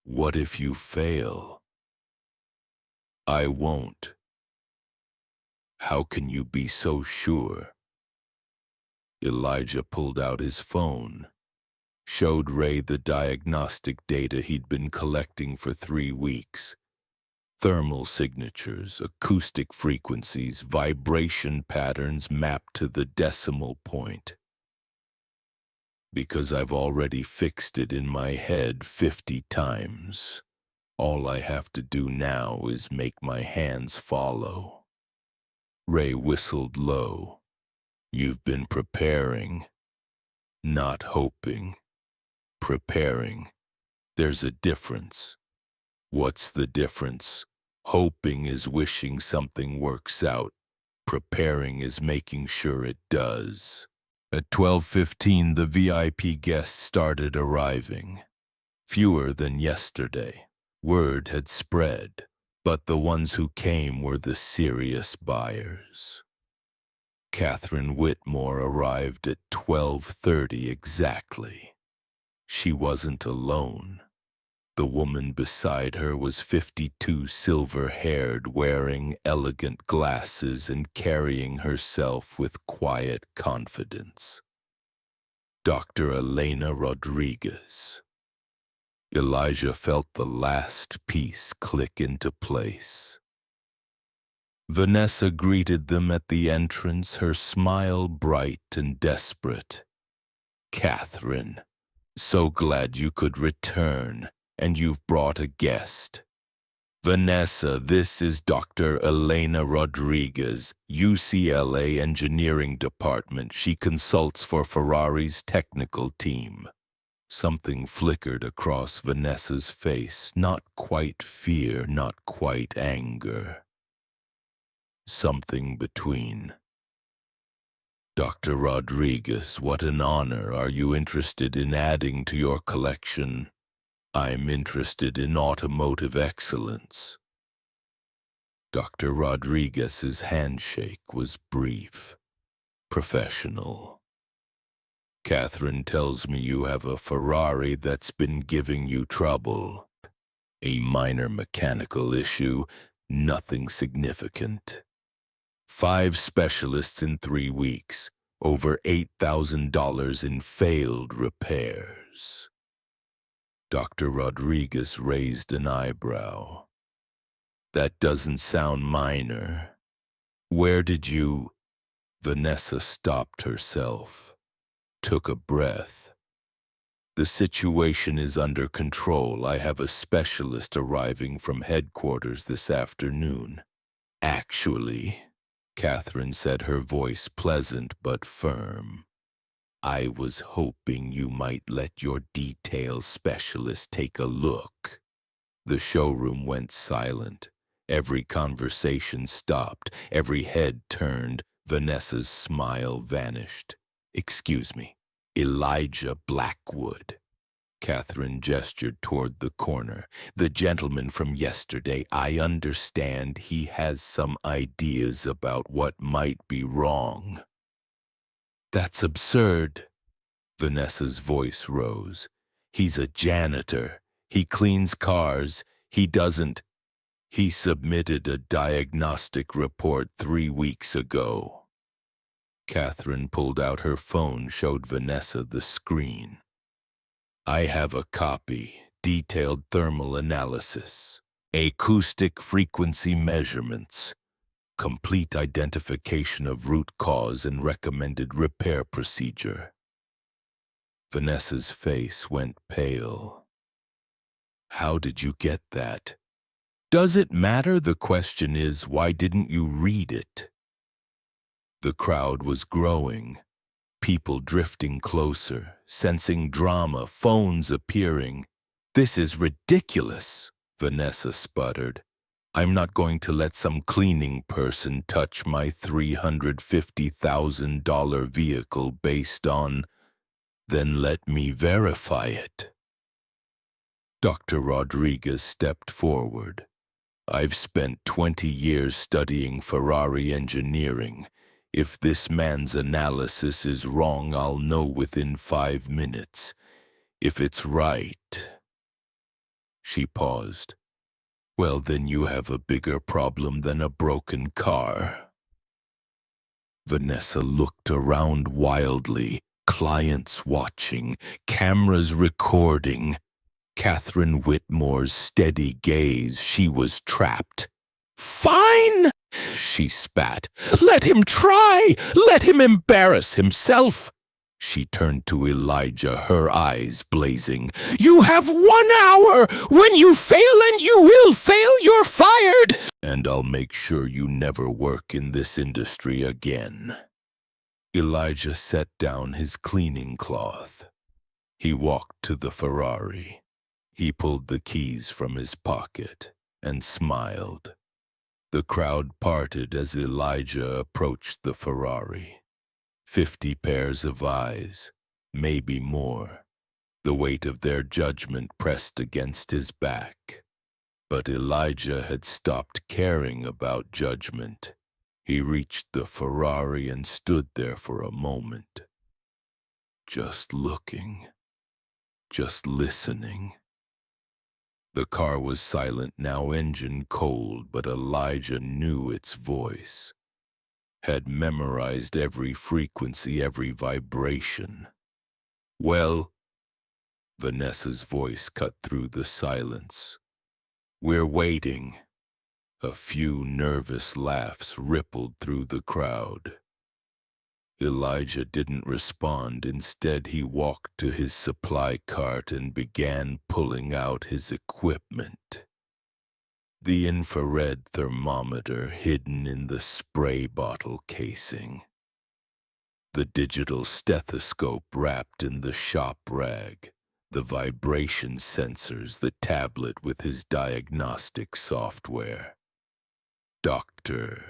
What if you fail? I won't. How can you be so sure? Elijah pulled out his phone, showed Ray the diagnostic data he'd been collecting for 3 weeks. Thermal signatures, acoustic frequencies, vibration patterns mapped to the decimal point. Because I've already fixed it in my head 50 times. All I have to do now is make my hands follow. Ray whistled low. You've been preparing, not hoping. Preparing. There's a difference. What's the difference? Hoping is wishing something works out. Preparing is making sure it does. At 12:15, the VIP guests started arriving. Fewer than yesterday. Word had spread, but the ones who came were the serious buyers. Catherine Whitmore arrived at 12:30 exactly. She wasn't alone. The woman beside her was 52, silver-haired, wearing elegant glasses and carrying herself with quiet confidence. Dr. Elena Rodriguez. Elijah felt the last piece click into place. Vanessa greeted them at the entrance, her smile bright and desperate. Catherine, so glad you could return, and you've brought a guest. Vanessa, this is Dr. Elena Rodriguez, UCLA Engineering Department. She consults for Ferrari's technical team. Something flickered across Vanessa's face, not quite fear, not quite anger. Something between. Dr. Rodriguez, what an honor. Are you interested in adding to your collection? I'm interested in automotive excellence. Dr. Rodriguez's handshake was brief, professional. Catherine tells me you have a Ferrari that's been giving you trouble. A minor mechanical issue, nothing significant. 5 specialists in 3 weeks, over $8,000 in failed repairs. Dr. Rodriguez raised an eyebrow. That doesn't sound minor. Where did you... Vanessa stopped herself, took a breath. The situation is under control. I have a specialist arriving from headquarters this afternoon. Actually, Catherine said, her voice pleasant but firm, I was hoping you might let your detail specialist take a look. The showroom went silent. Every conversation stopped. Every head turned. Vanessa's smile vanished. Excuse me, Elijah Blackwood. Catherine gestured toward the corner. The gentleman from yesterday. I understand he has some ideas about what might be wrong. That's absurd. Vanessa's voice rose. He's a janitor. He cleans cars. He doesn't. He submitted a diagnostic report 3 weeks ago. Catherine pulled out her phone, showed Vanessa the screen. I have a copy. Detailed thermal analysis. Acoustic frequency measurements. Complete identification of root cause and recommended repair procedure. Vanessa's face went pale. How did you get that? Does it matter? The question is, why didn't you read it? The crowd was growing. People drifting closer, sensing drama, phones appearing. This is ridiculous, Vanessa sputtered. I'm not going to let some cleaning person touch my $350,000 vehicle based on... Then let me verify it. Dr. Rodriguez stepped forward. I've spent 20 years studying Ferrari engineering. If this man's analysis is wrong, I'll know within 5 minutes. If it's right... She paused. Well, then you have a bigger problem than a broken car. Vanessa looked around wildly. Clients watching, cameras recording. Catherine Whitmore's steady gaze. She was trapped. Fine, she spat. Let him try. Let him embarrass himself. She turned to Elijah, her eyes blazing. You have 1 hour. When you fail, and you will fail, you're fired. And I'll make sure you never work in this industry again. Elijah set down his cleaning cloth. He walked to the Ferrari. He pulled the keys from his pocket and smiled. The crowd parted as Elijah approached the Ferrari. 50 pairs of eyes, maybe more. The weight of their judgment pressed against his back. But Elijah had stopped caring about judgment. He reached the Ferrari and stood there for a moment. Just looking. Just listening. The car was silent now, engine cold, but Elijah knew its voice. Had memorized every frequency, every vibration. Well, Vanessa's voice cut through the silence. We're waiting. A few nervous laughs rippled through the crowd. Elijah didn't respond. Instead, he walked to his supply cart and began pulling out his equipment. The infrared thermometer hidden in the spray bottle casing. The digital stethoscope wrapped in the shop rag. The vibration sensors, the tablet with his diagnostic software. Dr.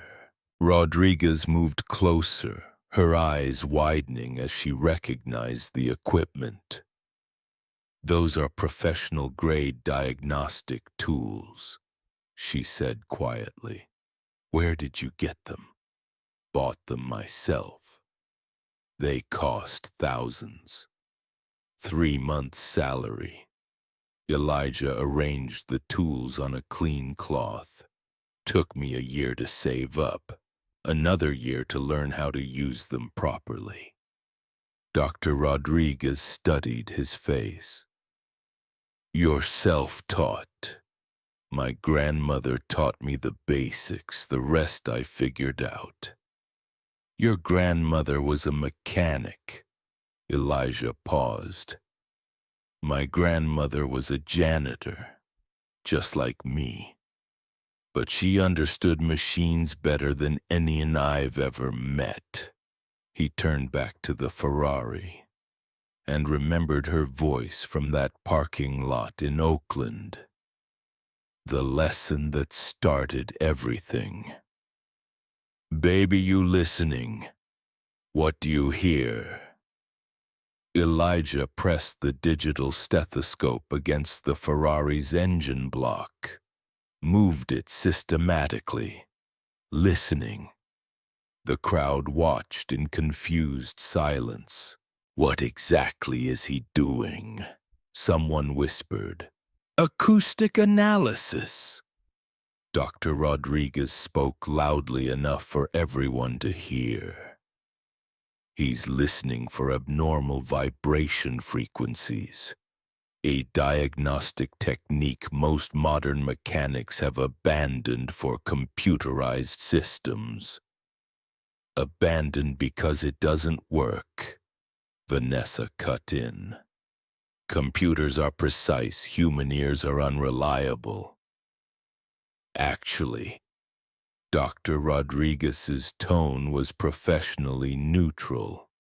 Rodriguez moved closer, her eyes widening as she recognized the equipment. Those are professional-grade diagnostic tools, she said quietly. Where did you get them? Bought them myself. They cost thousands. 3 months' salary. Elijah arranged the tools on a clean cloth. Took me a year to save up, another year to learn how to use them properly. Dr. Rodriguez studied his face. You're self-taught. My grandmother taught me the basics, the rest I figured out. Your grandmother was a mechanic. Elijah paused. My grandmother was a janitor, just like me. But she understood machines better than any I've ever met. He turned back to the Ferrari and remembered her voice from that parking lot in Oakland. The lesson that started everything. Baby, you listening? What do you hear? Elijah pressed the digital stethoscope against the Ferrari's engine block, moved it systematically, listening. The crowd watched in confused silence. What exactly is he doing? Someone whispered. Acoustic analysis. Dr. Rodriguez spoke loudly enough for everyone to hear. He's listening for abnormal vibration frequencies, a diagnostic technique most modern mechanics have abandoned for computerized systems. Abandoned because it doesn't work. Vanessa cut in. Computers are precise, human ears are unreliable. Actually, Dr. Rodriguez's tone was professionally neutral.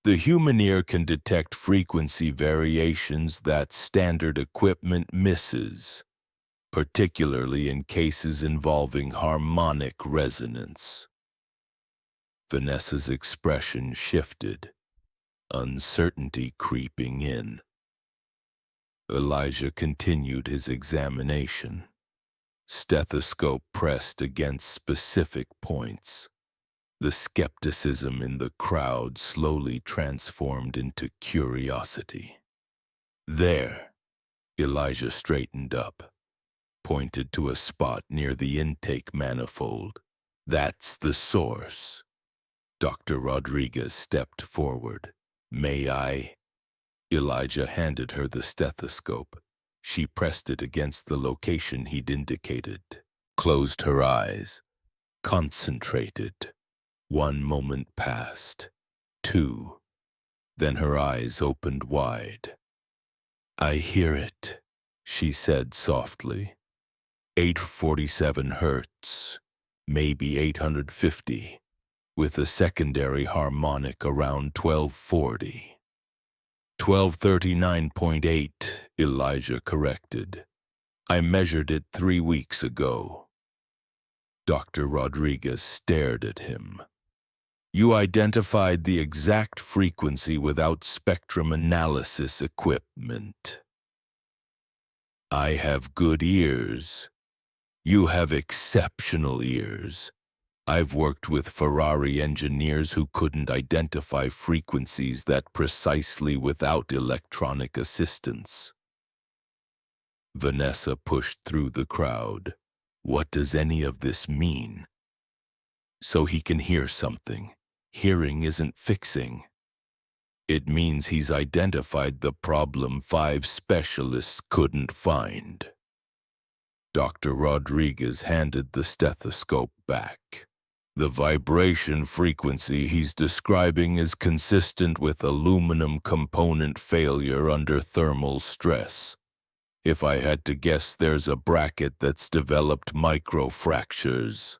The human ear can detect frequency variations that standard equipment misses, particularly in cases involving harmonic resonance. Vanessa's expression shifted, uncertainty creeping in. Elijah continued his examination. Stethoscope pressed against specific points. The skepticism in the crowd slowly transformed into curiosity. There, Elijah straightened up, pointed to a spot near the intake manifold. That's the source. Dr. Rodriguez stepped forward. May I? Elijah handed her the stethoscope. She pressed it against the location he'd indicated, closed her eyes, concentrated. 1 moment passed, 2. Then her eyes opened wide. I hear it, she said softly. 847 hertz, maybe 850, with a secondary harmonic around 1240. 1239.8, Elijah corrected. I measured it 3 weeks ago. Dr. Rodriguez stared at him. You identified the exact frequency without spectrum analysis equipment. I have good ears. You have exceptional ears. I've worked with Ferrari engineers who couldn't identify frequencies that precisely without electronic assistance. Vanessa pushed through the crowd. What does any of this mean? So he can hear something. Hearing isn't fixing. It means he's identified the problem 5 specialists couldn't find. Dr. Rodriguez handed the stethoscope back. The vibration frequency he's describing is consistent with aluminum component failure under thermal stress. If I had to guess, there's a bracket that's developed microfractures.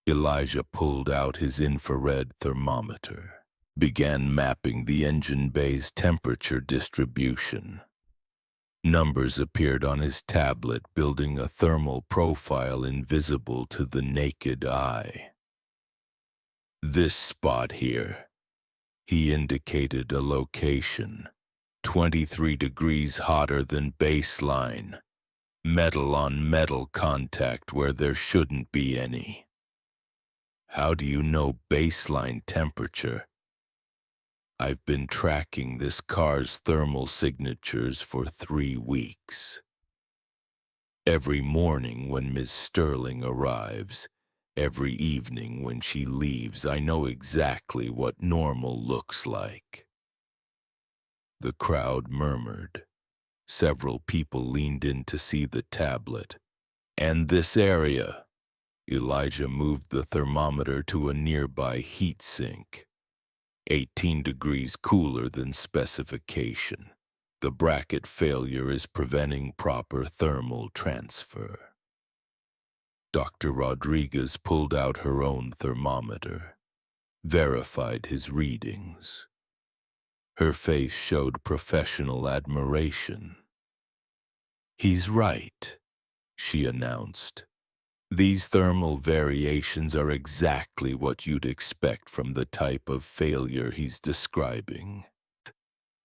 Elijah pulled out his infrared thermometer, began mapping the engine bay's temperature distribution. Numbers appeared on his tablet, building a thermal profile invisible to the naked eye. This spot here, he indicated a location, 23 degrees hotter than baseline, metal on metal contact where there shouldn't be any. How do you know baseline temperature? I've been tracking this car's thermal signatures for 3 weeks. Every morning when Miss Sterling arrives, every evening when she leaves, I know exactly what normal looks like. The crowd murmured. Several people leaned in to see the tablet. And this area. Elijah moved the thermometer to a nearby heat sink. 18 degrees cooler than specification. The bracket failure is preventing proper thermal transfer. Dr. Rodriguez pulled out her own thermometer, verified his readings. Her face showed professional admiration. "He's right," she announced. "These thermal variations are exactly what you'd expect from the type of failure he's describing."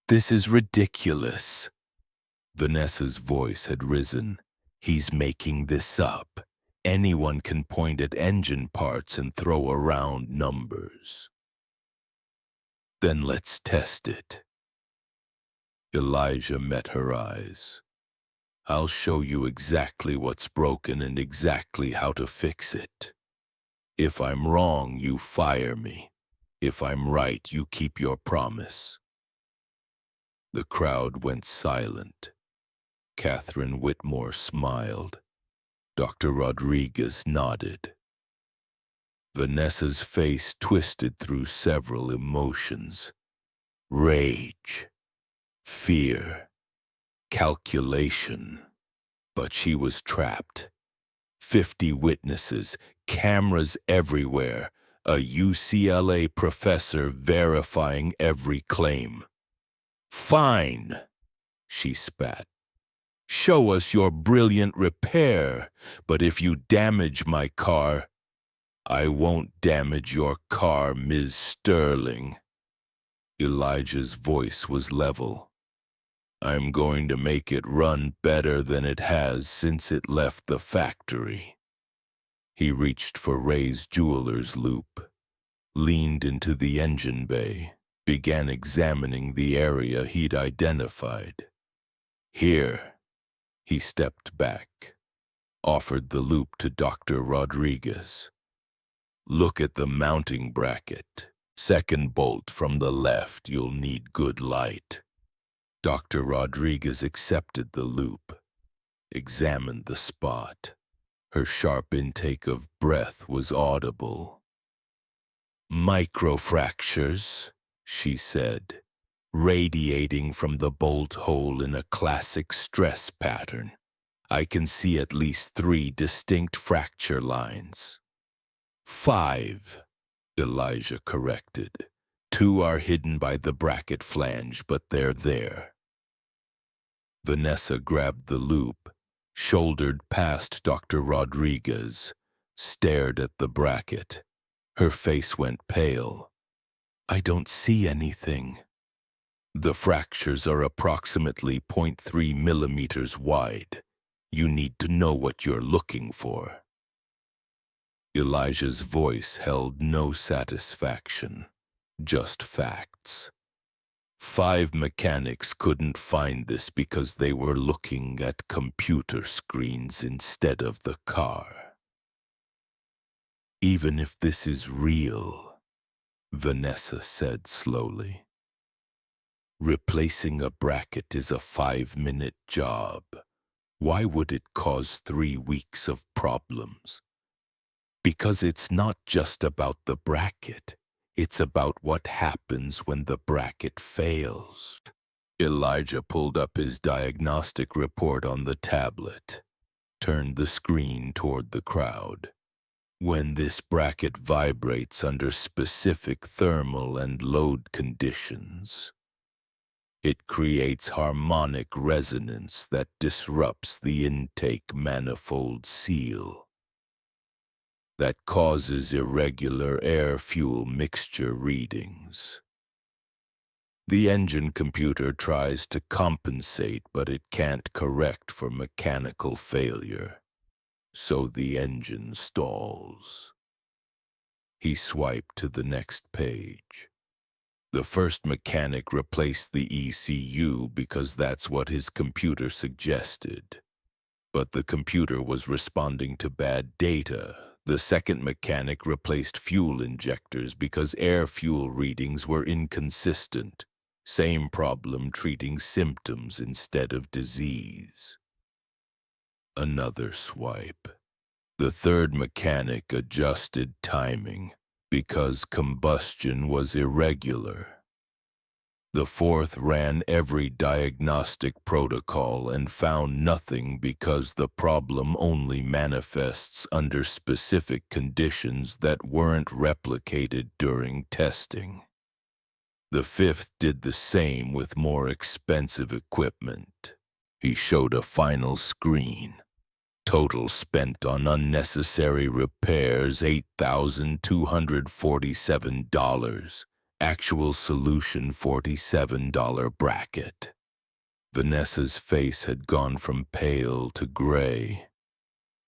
"This is ridiculous." Vanessa's voice had risen. "He's making this up. Anyone can point at engine parts and throw around numbers." "Then let's test it." Elijah met her eyes. "I'll show you exactly what's broken and exactly how to fix it. If I'm wrong, you fire me. If I'm right, you keep your promise." The crowd went silent. Catherine Whitmore smiled. Dr. Rodriguez nodded. Vanessa's face twisted through several emotions. Rage, fear, calculation. But she was trapped. 50 witnesses, cameras everywhere, a UCLA professor verifying every claim. "Fine," she spat. "Show us your brilliant repair, but if you damage my car, I won't damage your car, Ms. Sterling." Elijah's voice was level. "I'm going to make it run better than it has since it left the factory." He reached for Ray's jeweler's loop, leaned into the engine bay, began examining the area he'd identified. "Here." He stepped back, offered the loop to Dr. Rodriguez. "Look at the mounting bracket. Second bolt from the left, you'll need good light." Dr. Rodriguez accepted the loop, examined the spot. Her sharp intake of breath was audible. "Microfractures," she said, "radiating from the bolt hole in a classic stress pattern. I can see at least 3 distinct fracture lines." 5, Elijah corrected. 2 are hidden by the bracket flange, but they're there. Vanessa grabbed the loop, shouldered past Dr. Rodriguez, stared at the bracket. Her face went pale. "I don't see anything." "The fractures are approximately 0.3 millimeters wide. You need to know what you're looking for." Elijah's voice held no satisfaction, just facts. 5 mechanics couldn't find this because they were looking at computer screens instead of the car. "Even if this is real," Vanessa said slowly, "replacing a bracket is a 5-minute job. Why would it cause 3 weeks of problems?" "Because it's not just about the bracket. It's about what happens when the bracket fails." Elijah pulled up his diagnostic report on the tablet, turned the screen toward the crowd. "When this bracket vibrates under specific thermal and load conditions, it creates harmonic resonance that disrupts the intake manifold seal. That causes irregular air-fuel mixture readings. The engine computer tries to compensate, but it can't correct for mechanical failure, so the engine stalls." He swiped to the next page. "The first mechanic replaced the ECU because that's what his computer suggested. But the computer was responding to bad data. The second mechanic replaced fuel injectors because air-fuel readings were inconsistent. Same problem, treating symptoms instead of disease. Another swipe. The third mechanic adjusted timing because combustion was irregular. The fourth ran every diagnostic protocol and found nothing because the problem only manifests under specific conditions that weren't replicated during testing. The fifth did the same with more expensive equipment. He showed a final screen. Total spent on unnecessary repairs, $8,247. Actual solution, $47 bracket. Vanessa's face had gone from pale to gray.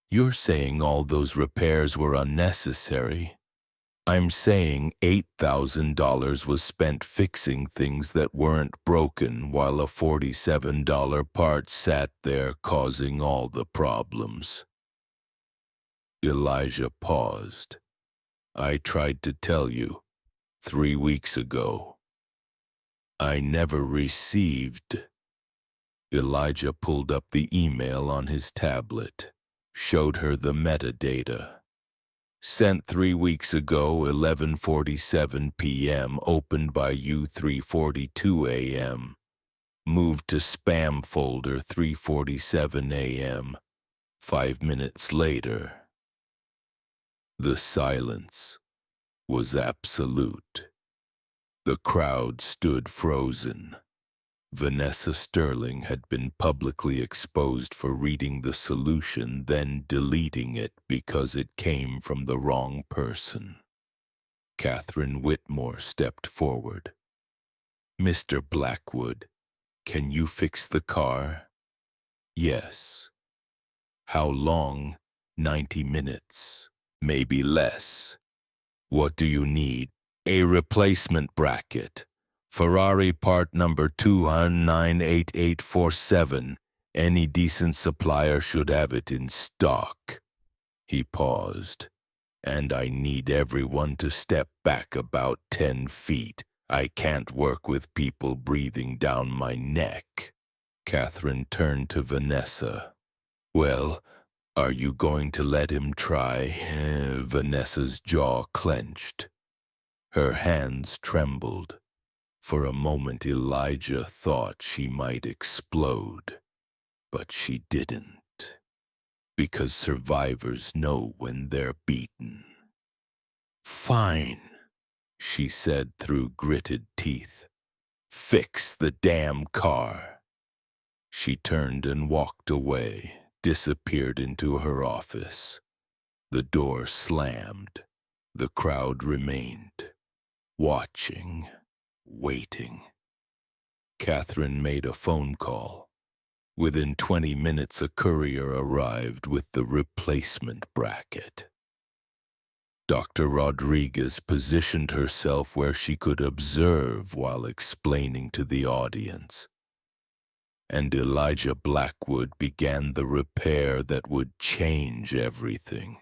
You're saying all those repairs were unnecessary? I'm saying $8,000 was spent fixing things that weren't broken while a $47 part sat there causing all the problems. Elijah paused. I tried to tell you 3 weeks ago. I never received. Elijah pulled up the email on his tablet, showed her the metadata. Sent 3 weeks ago, 11:47 p.m., opened by you 3:42 a.m. Moved to spam folder 3:47 a.m. 5 minutes later. The silence was absolute. The crowd stood frozen. Vanessa Sterling had been publicly exposed for reading the solution, then deleting it because it came from the wrong person. Catherine Whitmore stepped forward. Mr. Blackwood, can you fix the car? Yes. How long? 90 minutes. Maybe less. What do you need? A replacement bracket. Ferrari part number 2098847. Any decent supplier should have it in stock. He paused. And I need everyone to step back about 10 feet. I can't work with people breathing down my neck. Catherine turned to Vanessa. Well, are you going to let him try? Vanessa's jaw clenched. Her hands trembled. For a moment, Elijah thought she might explode. But she didn't. Because survivors know when they're beaten. Fine, she said through gritted teeth. Fix the damn car. She turned and walked away, disappeared into her office. The door slammed. The crowd remained, watching, waiting. Catherine made a phone call. Within 20 minutes, a courier arrived with the replacement bracket. Dr. Rodriguez positioned herself where she could observe while explaining to the audience. And Elijah Blackwood began the repair that would change everything.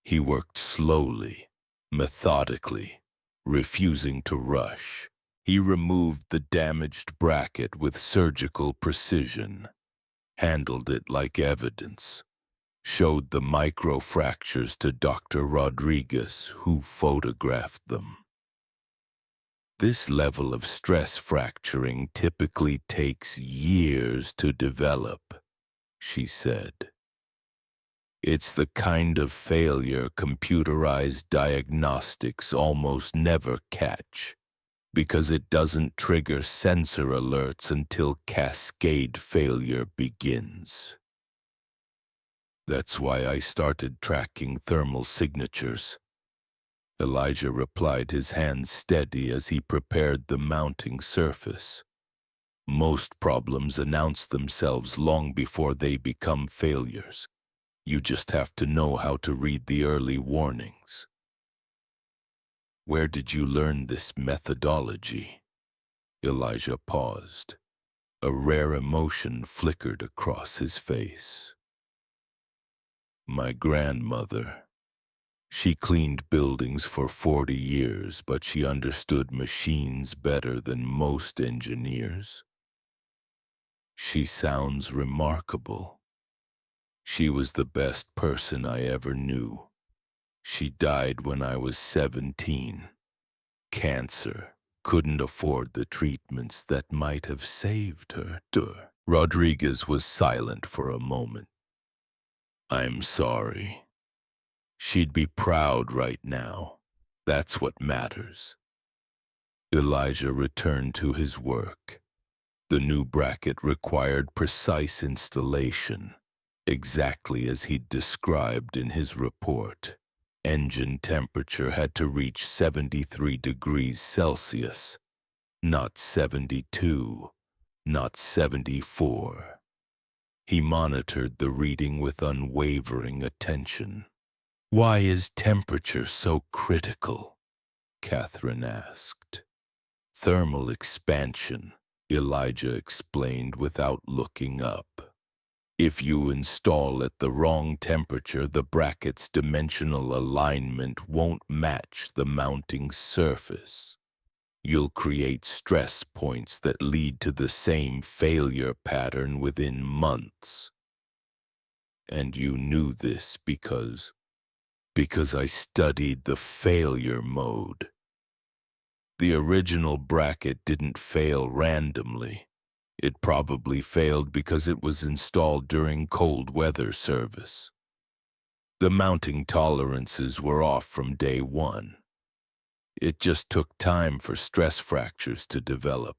He worked slowly, methodically, refusing to rush. He removed the damaged bracket with surgical precision, handled it like evidence, showed the microfractures to Dr. Rodriguez, who photographed them. This level of stress fracturing typically takes years to develop, she said. It's the kind of failure computerized diagnostics almost never catch, because it doesn't trigger sensor alerts until cascade failure begins. That's why I started tracking thermal signatures. Elijah replied, his hands steady as he prepared the mounting surface. Most problems announce themselves long before they become failures. You just have to know how to read the early warnings. Where did you learn this methodology? Elijah paused. A rare emotion flickered across his face. My grandmother. She cleaned buildings for 40 years, but she understood machines better than most engineers. She sounds remarkable. She was the best person I ever knew. She died when I was 17. Cancer. Couldn't afford the treatments that might have saved her. Rodriguez was silent for a moment. I'm sorry. She'd be proud right now. That's what matters. Elijah returned to his work. The new bracket required precise installation, exactly as he'd described in his report. Engine temperature had to reach 73 degrees Celsius, not 72, not 74. He monitored the reading with unwavering attention. "Why is temperature so critical?" Catherine asked. "Thermal expansion," Elijah explained without looking up. "If you install at the wrong temperature, the bracket's dimensional alignment won't match the mounting surface. You'll create stress points that lead to the same failure pattern within months. And you knew this because I studied the failure mode. The original bracket didn't fail randomly. It probably failed because it was installed during cold weather service. The mounting tolerances were off from day one. It just took time for stress fractures to develop.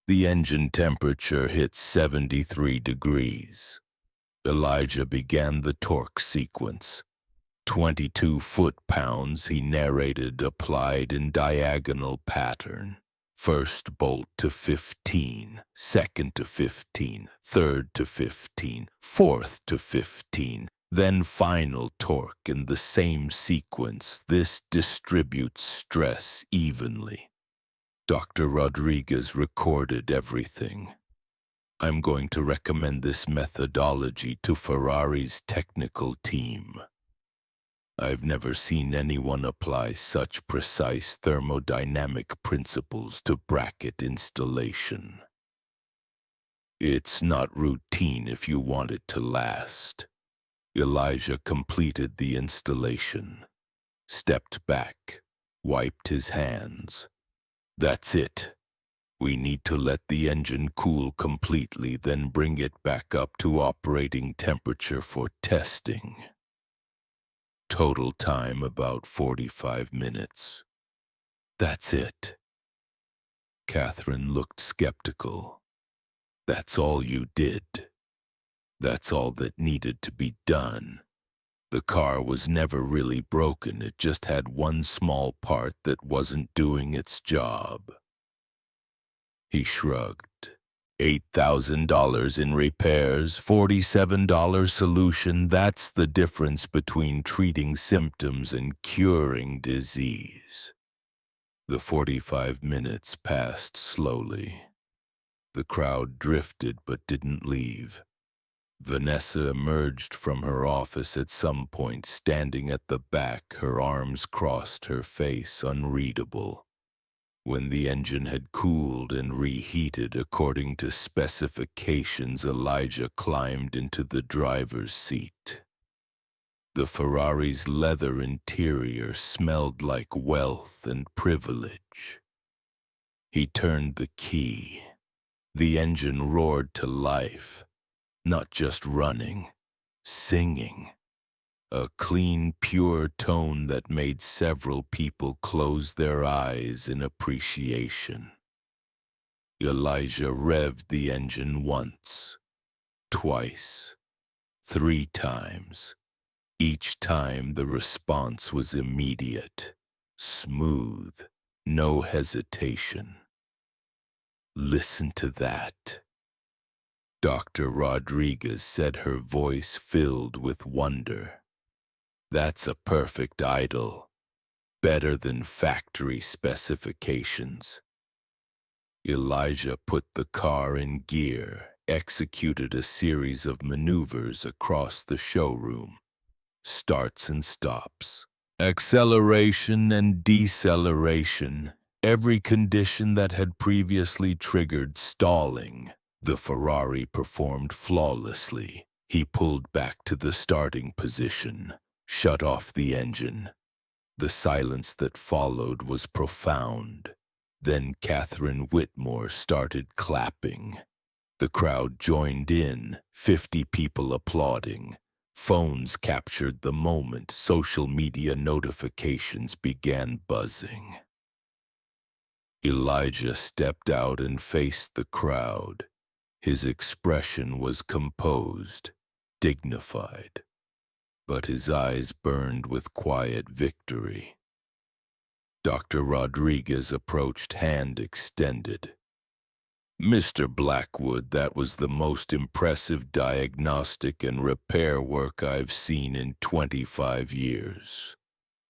The engine temperature hit 73 degrees. Elijah began the torque sequence. 22 foot-pounds, he narrated, applied in diagonal pattern. First bolt to 15, second to 15, third to 15, fourth to 15, then final torque in the same sequence. This distributes stress evenly. Dr. Rodriguez recorded everything. I'm going to recommend this methodology to Ferrari's technical team. I've never seen anyone apply such precise thermodynamic principles to bracket installation. It's not routine if you want it to last. Elijah completed the installation, stepped back, wiped his hands. That's it. We need to let the engine cool completely, then bring it back up to operating temperature for testing. Total time about 45 minutes. That's it. Catherine looked skeptical. That's all you did. That's all that needed to be done. The car was never really broken, it just had one small part that wasn't doing its job. He shrugged. $8,000 in repairs, $47 solution. That's the difference between treating symptoms and curing disease. The 45 minutes passed slowly. The crowd drifted but didn't leave. Vanessa emerged from her office at some point, standing at the back, her arms crossed, her face unreadable. When the engine had cooled and reheated according to specifications, Elijah climbed into the driver's seat. The Ferrari's leather interior smelled like wealth and privilege. He turned the key. The engine roared to life, not just running, singing. A clean, pure tone that made several people close their eyes in appreciation. Elijah revved the engine once, twice, 3 times. Each time the response was immediate, smooth, no hesitation. Listen to that. Dr. Rodriguez said, her voice filled with wonder. That's a perfect idle, better than factory specifications. Elijah put the car in gear, executed a series of maneuvers across the showroom. starts and stops, acceleration and deceleration, every condition that had previously triggered stalling. The Ferrari performed flawlessly. He pulled back to the starting position, shut off the engine. The silence that followed was profound. Then Catherine Whitmore started clapping. The crowd joined in, 50 people applauding. Phones captured the moment. Social media notifications began buzzing. Elijah stepped out and faced the crowd. His expression was composed, dignified, but his eyes burned with quiet victory. Dr. Rodriguez approached, hand extended. "Mr. Blackwood, that was the most impressive diagnostic and repair work I've seen in 25 years.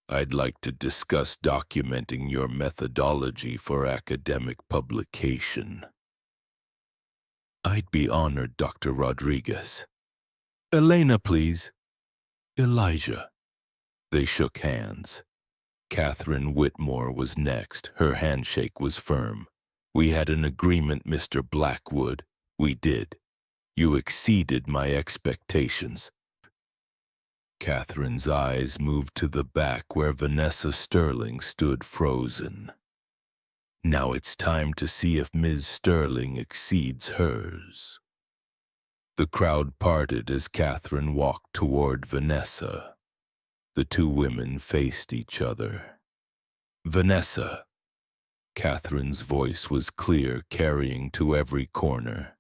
I'd like to discuss documenting your methodology for academic publication." "I'd be honored, Dr. Rodriguez." "Elena, please." "Elijah." They shook hands. Catherine Whitmore was next. Her handshake was firm. "We had an agreement, Mr. Blackwood. We did. You exceeded my expectations." Catherine's eyes moved to the back where Vanessa Sterling stood frozen. Now it's time to see if Ms. Sterling exceeds hers. The crowd parted as Catherine walked toward Vanessa. The two women faced each other. "Vanessa." Catherine's voice was clear, carrying to every corner.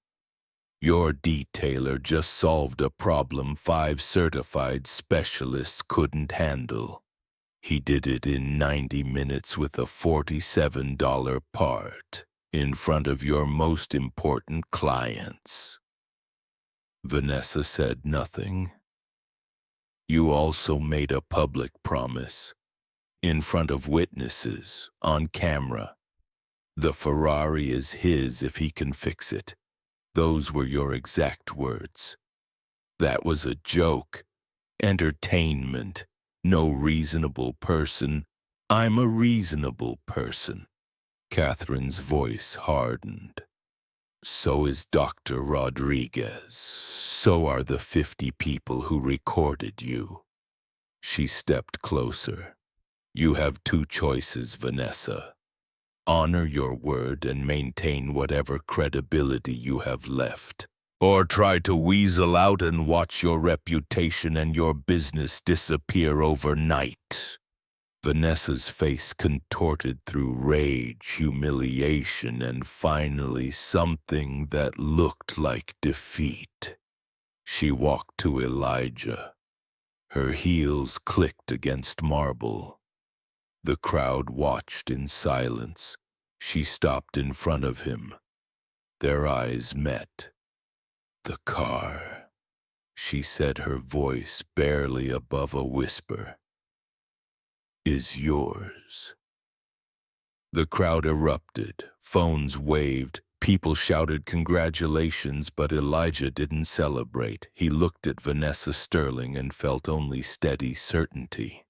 "Your detailer just solved a problem 5 certified specialists couldn't handle. He did it in 90 minutes with a $47 part, in front of your most important clients." Vanessa said nothing. "You also made a public promise, in front of witnesses, on camera. The Ferrari is his if he can fix it. Those were your exact words. That was a joke. Entertainment. No reasonable person. I'm a reasonable person." Catherine's voice hardened. "So is Dr. Rodriguez. So are the 50 people who recorded you." She stepped closer. "You have 2 choices, Vanessa. Honor your word and maintain whatever credibility you have left, or try to weasel out and watch your reputation and your business disappear overnight." Vanessa's face contorted through rage, humiliation, and finally something that looked like defeat. She walked to Elijah. Her heels clicked against marble. The crowd watched in silence. She stopped in front of him. Their eyes met. "The car," she said, her voice barely above a whisper, "is yours." The crowd erupted. Phones waved. People shouted congratulations, but Elijah didn't celebrate. He looked at Vanessa Sterling and felt only steady certainty.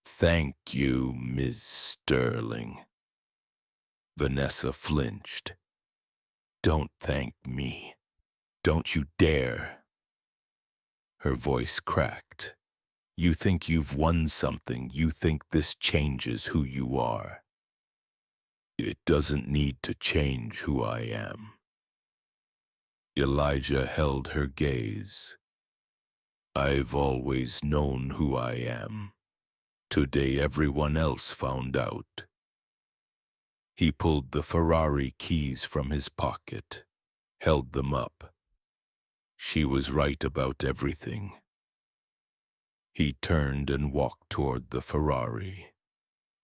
"Thank you, Ms. Sterling." Vanessa flinched. "Don't thank me. Don't you dare." Her voice cracked. "You think you've won something. You think this changes who you are. It doesn't need to change who I am." Elijah held her gaze. "I've always known who I am. Today everyone else found out." He pulled the Ferrari keys from his pocket, held them up. She was right about everything. He turned and walked toward the Ferrari.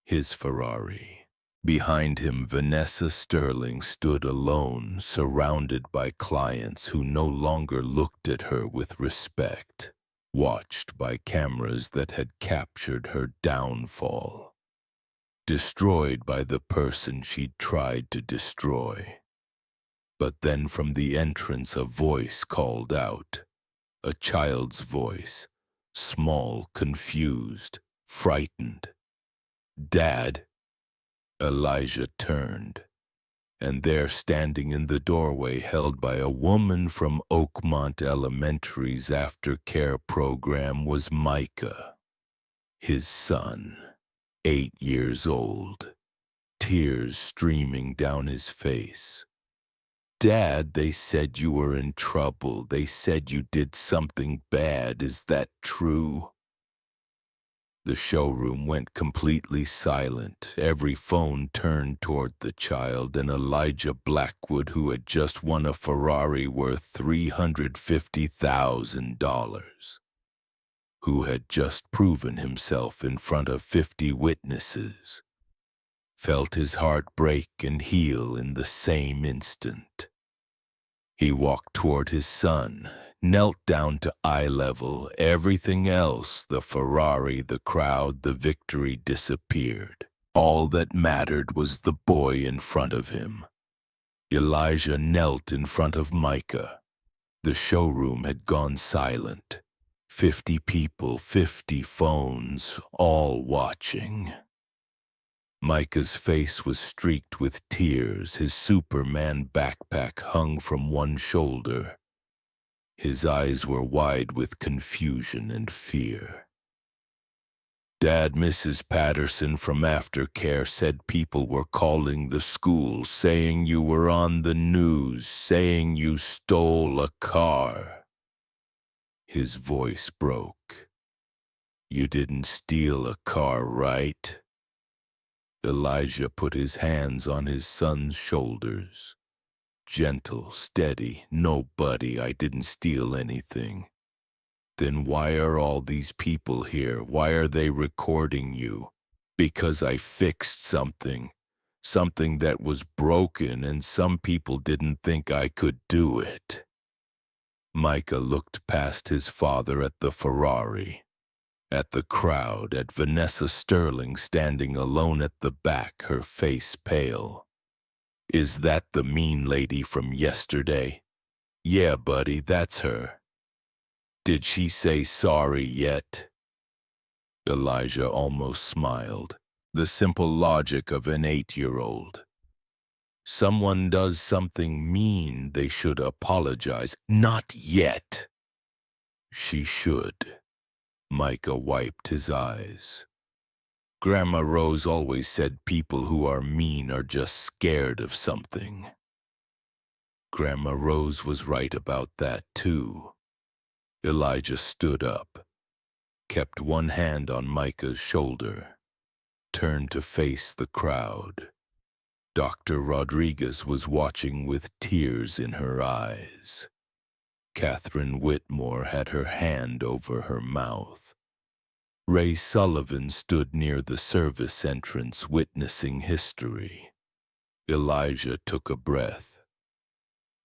His Ferrari. Behind him, Vanessa Sterling stood alone, surrounded by clients who no longer looked at her with respect, watched by cameras that had captured her downfall, destroyed by the person she'd tried to destroy. But then from the entrance a voice called out, a child's voice, small, confused, frightened. "Dad," Elijah turned, and there standing in the doorway held by a woman from Oakmont Elementary's aftercare program was Micah, his son, 8 years old, tears streaming down his face. "Dad, they said you were in trouble. They said you did something bad. Is that true?" The showroom went completely silent. Every phone turned toward the child, and Elijah Blackwood, who had just won a Ferrari worth $350,000, who had just proven himself in front of 50 witnesses, felt his heart break and heal in the same instant. He walked toward his son, knelt down to eye level. Everything else, the Ferrari, the crowd, the victory, disappeared. All that mattered was the boy in front of him. Elijah knelt in front of Micah. The showroom had gone silent. 50 people, 50 phones, all watching. Micah's face was streaked with tears. His Superman backpack hung from one shoulder. His eyes were wide with confusion and fear. "Dad, Mrs. Patterson from aftercare said people were calling the school, saying you were on the news, saying you stole a car." His voice broke. "You didn't steal a car, right?" Elijah put his hands on his son's shoulders. "Gentle, steady, nobody, I didn't steal anything." "Then why are all these people here? Why are they recording you?" "Because I fixed something that was broken, and some people didn't think I could do it." Micah looked past his father at the Ferrari, at the crowd, at Vanessa Sterling standing alone at the back, her face pale. "Is that the mean lady from yesterday?" "Yeah, buddy, that's her." "Did she say sorry yet?" Elijah almost smiled. The simple logic of an 8-year-old. Someone does something mean, they should apologize. "Not yet." "She should." Micah wiped his eyes. "Grandma Rose always said people who are mean are just scared of something." Grandma Rose was right about that, too. Elijah stood up, kept one hand on Micah's shoulder, turned to face the crowd. Dr. Rodriguez was watching with tears in her eyes. Catherine Whitmore had her hand over her mouth. Ray Sullivan stood near the service entrance witnessing history. Elijah took a breath.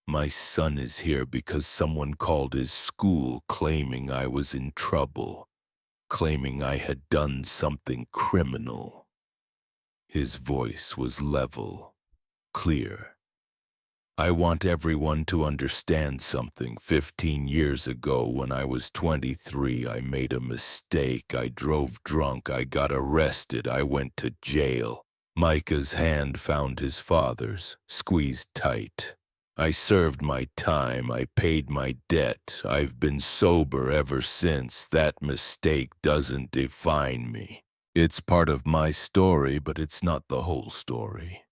"My son is here because someone called his school claiming I was in trouble, claiming I had done something criminal." His voice was level, clear. "I want everyone to understand something. 15 years ago, when I was 23, I made a mistake. I drove drunk. I got arrested. I went to jail." Micah's hand found his father's, squeezed tight. "I served my time. I paid my debt. I've been sober ever since. That mistake doesn't define me. It's part of my story, but it's not the whole story."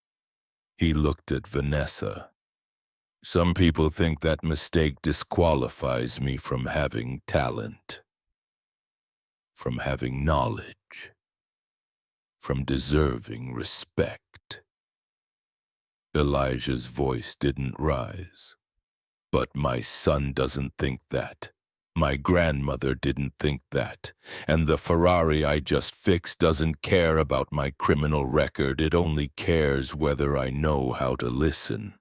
He looked at Vanessa. "Some people think that mistake disqualifies me from having talent, from having knowledge, from deserving respect." Elijah's voice didn't rise. "But my son doesn't think that. My grandmother didn't think that. And the Ferrari I just fixed doesn't care about my criminal record. It only cares whether I know how to listen."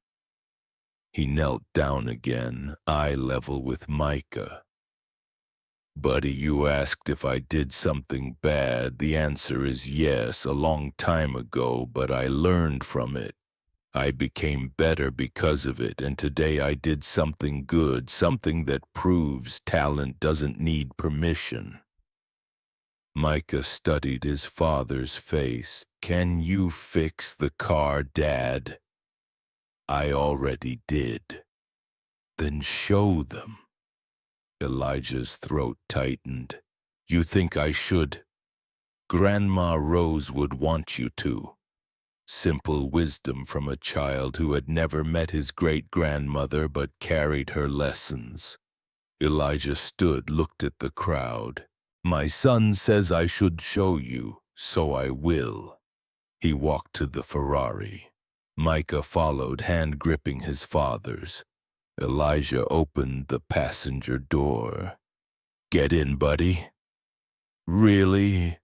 He knelt down again, eye level with Micah. "Buddy, you asked if I did something bad. The answer is yes, a long time ago, but I learned from it. I became better because of it, and today I did something good, something that proves talent doesn't need permission. Micah studied his father's face. "Can you fix the car, Dad?" "I already did." "Then show them." Elijah's throat tightened. "You think I should?" "Grandma Rose would want you to." Simple wisdom from a child who had never met his great-grandmother but carried her lessons. Elijah stood, looked at the crowd. "My son says I should show you, so I will." He walked to the Ferrari. Micah followed, hand gripping his father's. Elijah opened the passenger door. "Get in, buddy." "Really?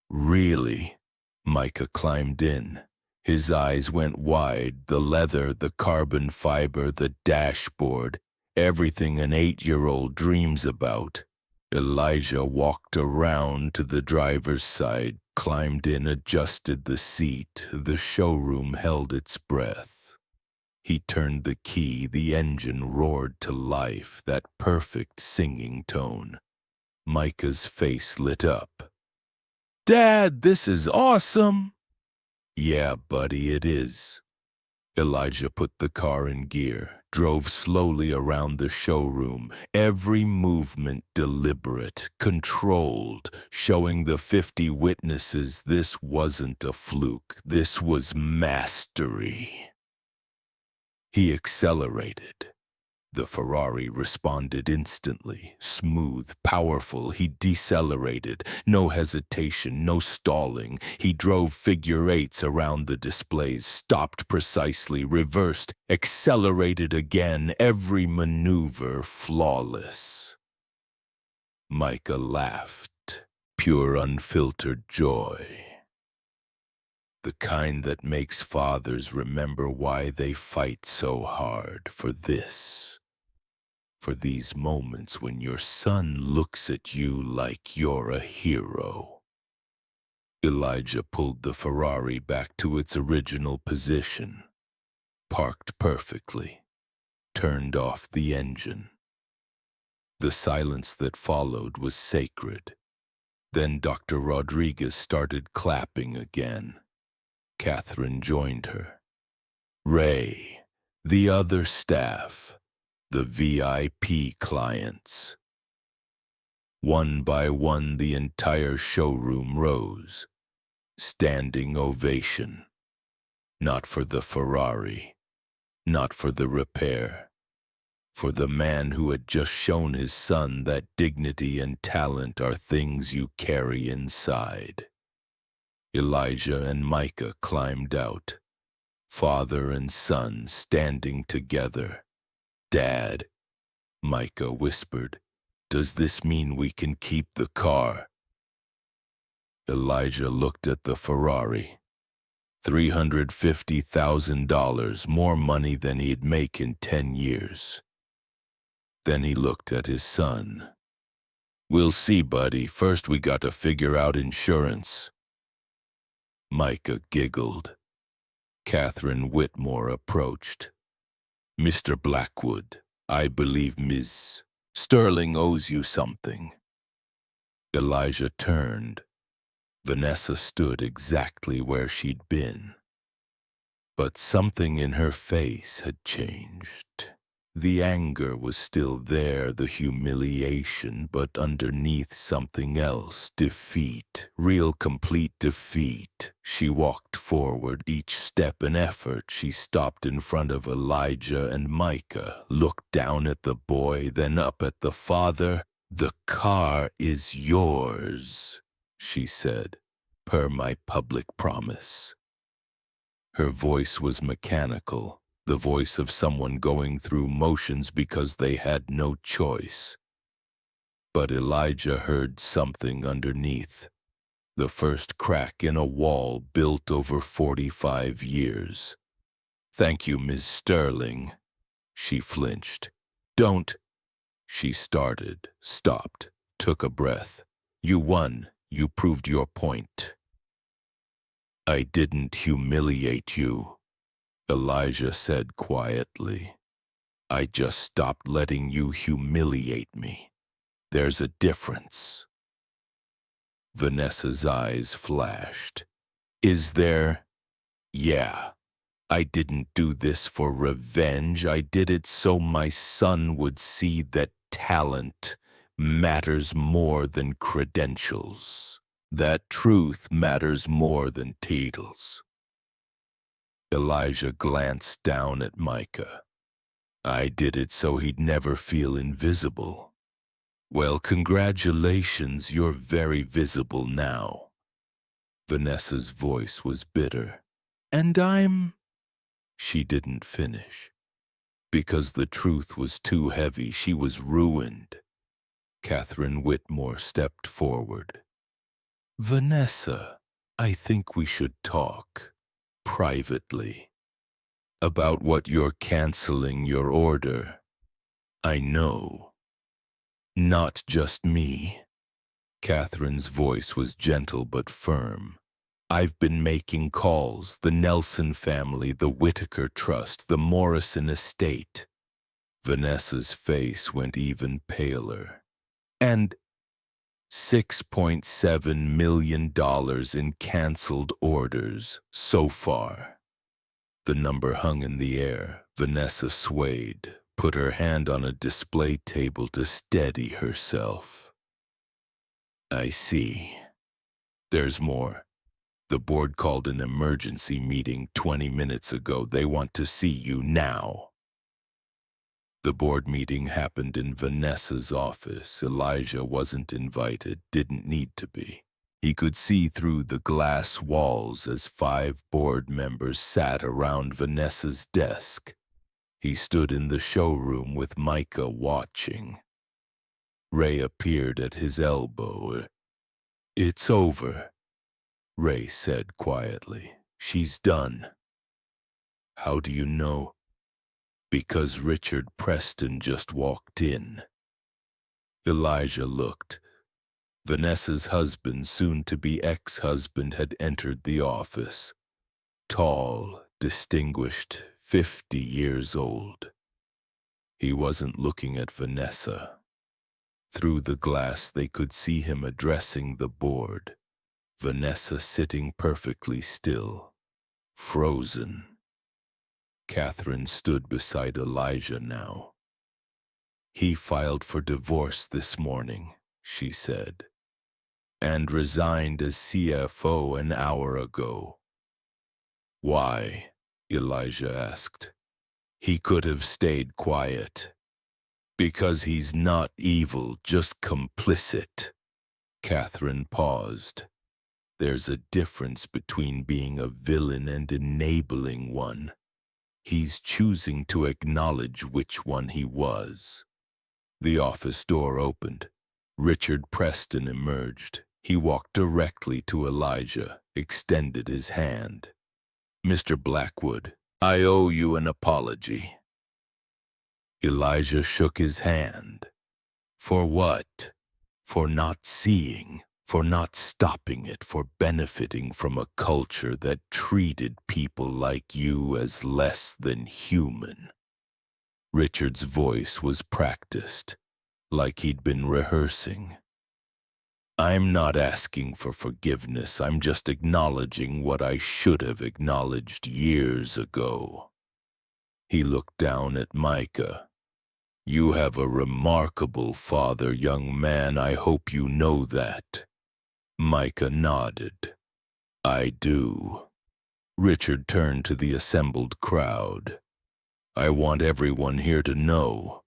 Really?" Micah climbed in. His eyes went wide. The leather, the carbon fiber, the dashboard, everything an 8-year-old dreams about. Elijah walked around to the driver's side, climbed in, adjusted the seat. The showroom held its breath. He turned the key. The engine roared to life, that perfect singing tone. Micah's face lit up. "Dad, this is awesome!" "Yeah, buddy, it is." Elijah put the car in gear, drove slowly around the showroom, every movement deliberate, controlled, showing the 50 witnesses this wasn't a fluke, this was mastery. He accelerated. The Ferrari responded instantly, smooth, powerful. He decelerated, no hesitation, no stalling. He drove figure eights around the displays, stopped precisely, reversed, accelerated again, every maneuver flawless. Micah laughed, pure unfiltered joy. The kind that makes fathers remember why they fight so hard for this. For these moments when your son looks at you like you're a hero. Elijah pulled the Ferrari back to its original position, parked perfectly, turned off the engine. The silence that followed was sacred. Then Dr. Rodriguez started clapping again. Catherine joined her. Ray, the other staff, the VIP clients. One by one, the entire showroom rose. Standing ovation. Not for the Ferrari, not for the repair, for the man who had just shown his son that dignity and talent are things you carry inside. Elijah and Micah climbed out, father and son standing together. "Dad," Micah whispered, "does this mean we can keep the car?" Elijah looked at the Ferrari. $350,000, more money than he'd make in 10 years. Then he looked at his son. "We'll see, buddy. First we got to figure out insurance." Micah giggled. Catherine Whitmore approached. "Mr. Blackwood, I believe Ms. Sterling owes you something." Elijah turned. Vanessa stood exactly where she'd been. But something in her face had changed. The anger was still there, the humiliation, but underneath something else, defeat, real complete defeat. She walked forward, each step an effort. She stopped in front of Elijah and Micah, looked down at the boy, then up at the father. "The car is yours," she said, "per my public promise." Her voice was mechanical, the voice of someone going through motions because they had no choice. But Elijah heard something underneath, the first crack in a wall built over 45 years. "Thank you, Ms. Sterling." She flinched. "Don't." She started, stopped, took a breath. "You won. You proved your point." "I didn't humiliate you," Elijah said quietly. "I just stopped letting you humiliate me. There's a difference." Vanessa's eyes flashed. Is there? Yeah. I didn't do this for revenge. I did it so my son would see that talent matters more than credentials. That truth matters more than titles. Elijah glanced down at Micah. I did it so he'd never feel invisible. Well, congratulations, you're very visible now. Vanessa's voice was bitter. And She didn't finish. Because the truth was too heavy, she was ruined. Catherine Whitmore stepped forward. Vanessa, I think we should talk, privately, about what you're canceling your order. I know. Not just me. Catherine's voice was gentle but firm. I've been making calls, the Nelson family, the Whitaker Trust, the Morrison estate. Vanessa's face went even paler. And $6.7 million in canceled orders so far. The number hung in the air. Vanessa swayed, put her hand on a display table to steady herself. I see. There's more. The board called an emergency meeting 20 minutes ago. They want to see you now. The board meeting happened in Vanessa's office. Elijah wasn't invited, didn't need to be. He could see through the glass walls as 5 board members sat around Vanessa's desk. He stood in the showroom with Micah watching. Ray appeared at his elbow. It's over, Ray said quietly. She's done. How do you know? Because Richard Preston just walked in. Elijah looked. Vanessa's husband, soon-to-be ex-husband, had entered the office. Tall, distinguished, 50 years old. He wasn't looking at Vanessa. Through the glass they could see him addressing the board. Vanessa sitting perfectly still, frozen. Catherine stood beside Elijah now. He filed for divorce this morning, she said, and resigned as CFO an hour ago. Why? Elijah asked. He could have stayed quiet. Because he's not evil, just complicit. Catherine paused. There's a difference between being a villain and enabling one. He's choosing to acknowledge which one he was. The office door opened. Richard Preston emerged. He walked directly to Elijah, extended his hand. Mr. Blackwood, I owe you an apology. Elijah shook his hand. For what? For not seeing, for not stopping it, for benefiting from a culture that treated people like you as less than human. Richard's voice was practiced, like he'd been rehearsing. I'm not asking for forgiveness, I'm just acknowledging what I should have acknowledged years ago. He looked down at Micah. You have a remarkable father, young man. I hope you know that. Micah nodded. I do. Richard turned to the assembled crowd. I want everyone here to know.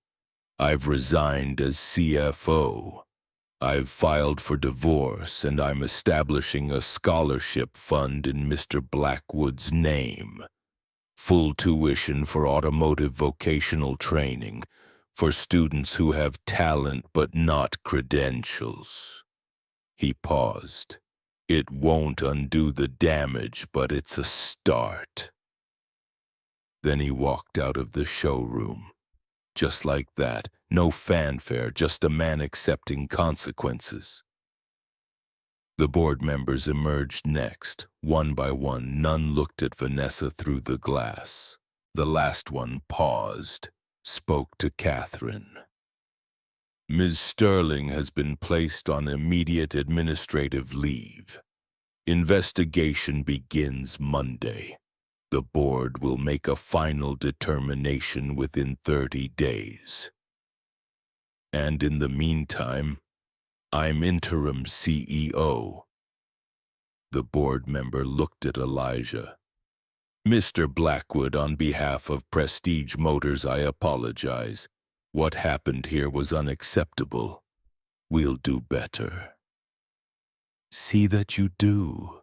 I've resigned as CFO. I've filed for divorce, and I'm establishing a scholarship fund in Mr. Blackwood's name. Full tuition for automotive vocational training, for students who have talent but not credentials. He paused. It won't undo the damage, but it's a start. Then he walked out of the showroom. Just like that, no fanfare, just a man accepting consequences. The board members emerged next. One by one, none looked at Vanessa through the glass. The last one paused, spoke to Catherine. Ms. Sterling has been placed on immediate administrative leave. Investigation begins Monday. The board will make a final determination within 30 days. And in the meantime, I'm interim CEO. The board member looked at Elijah. Mr. Blackwood, on behalf of Prestige Motors, I apologize. What happened here was unacceptable. We'll do better. See that you do,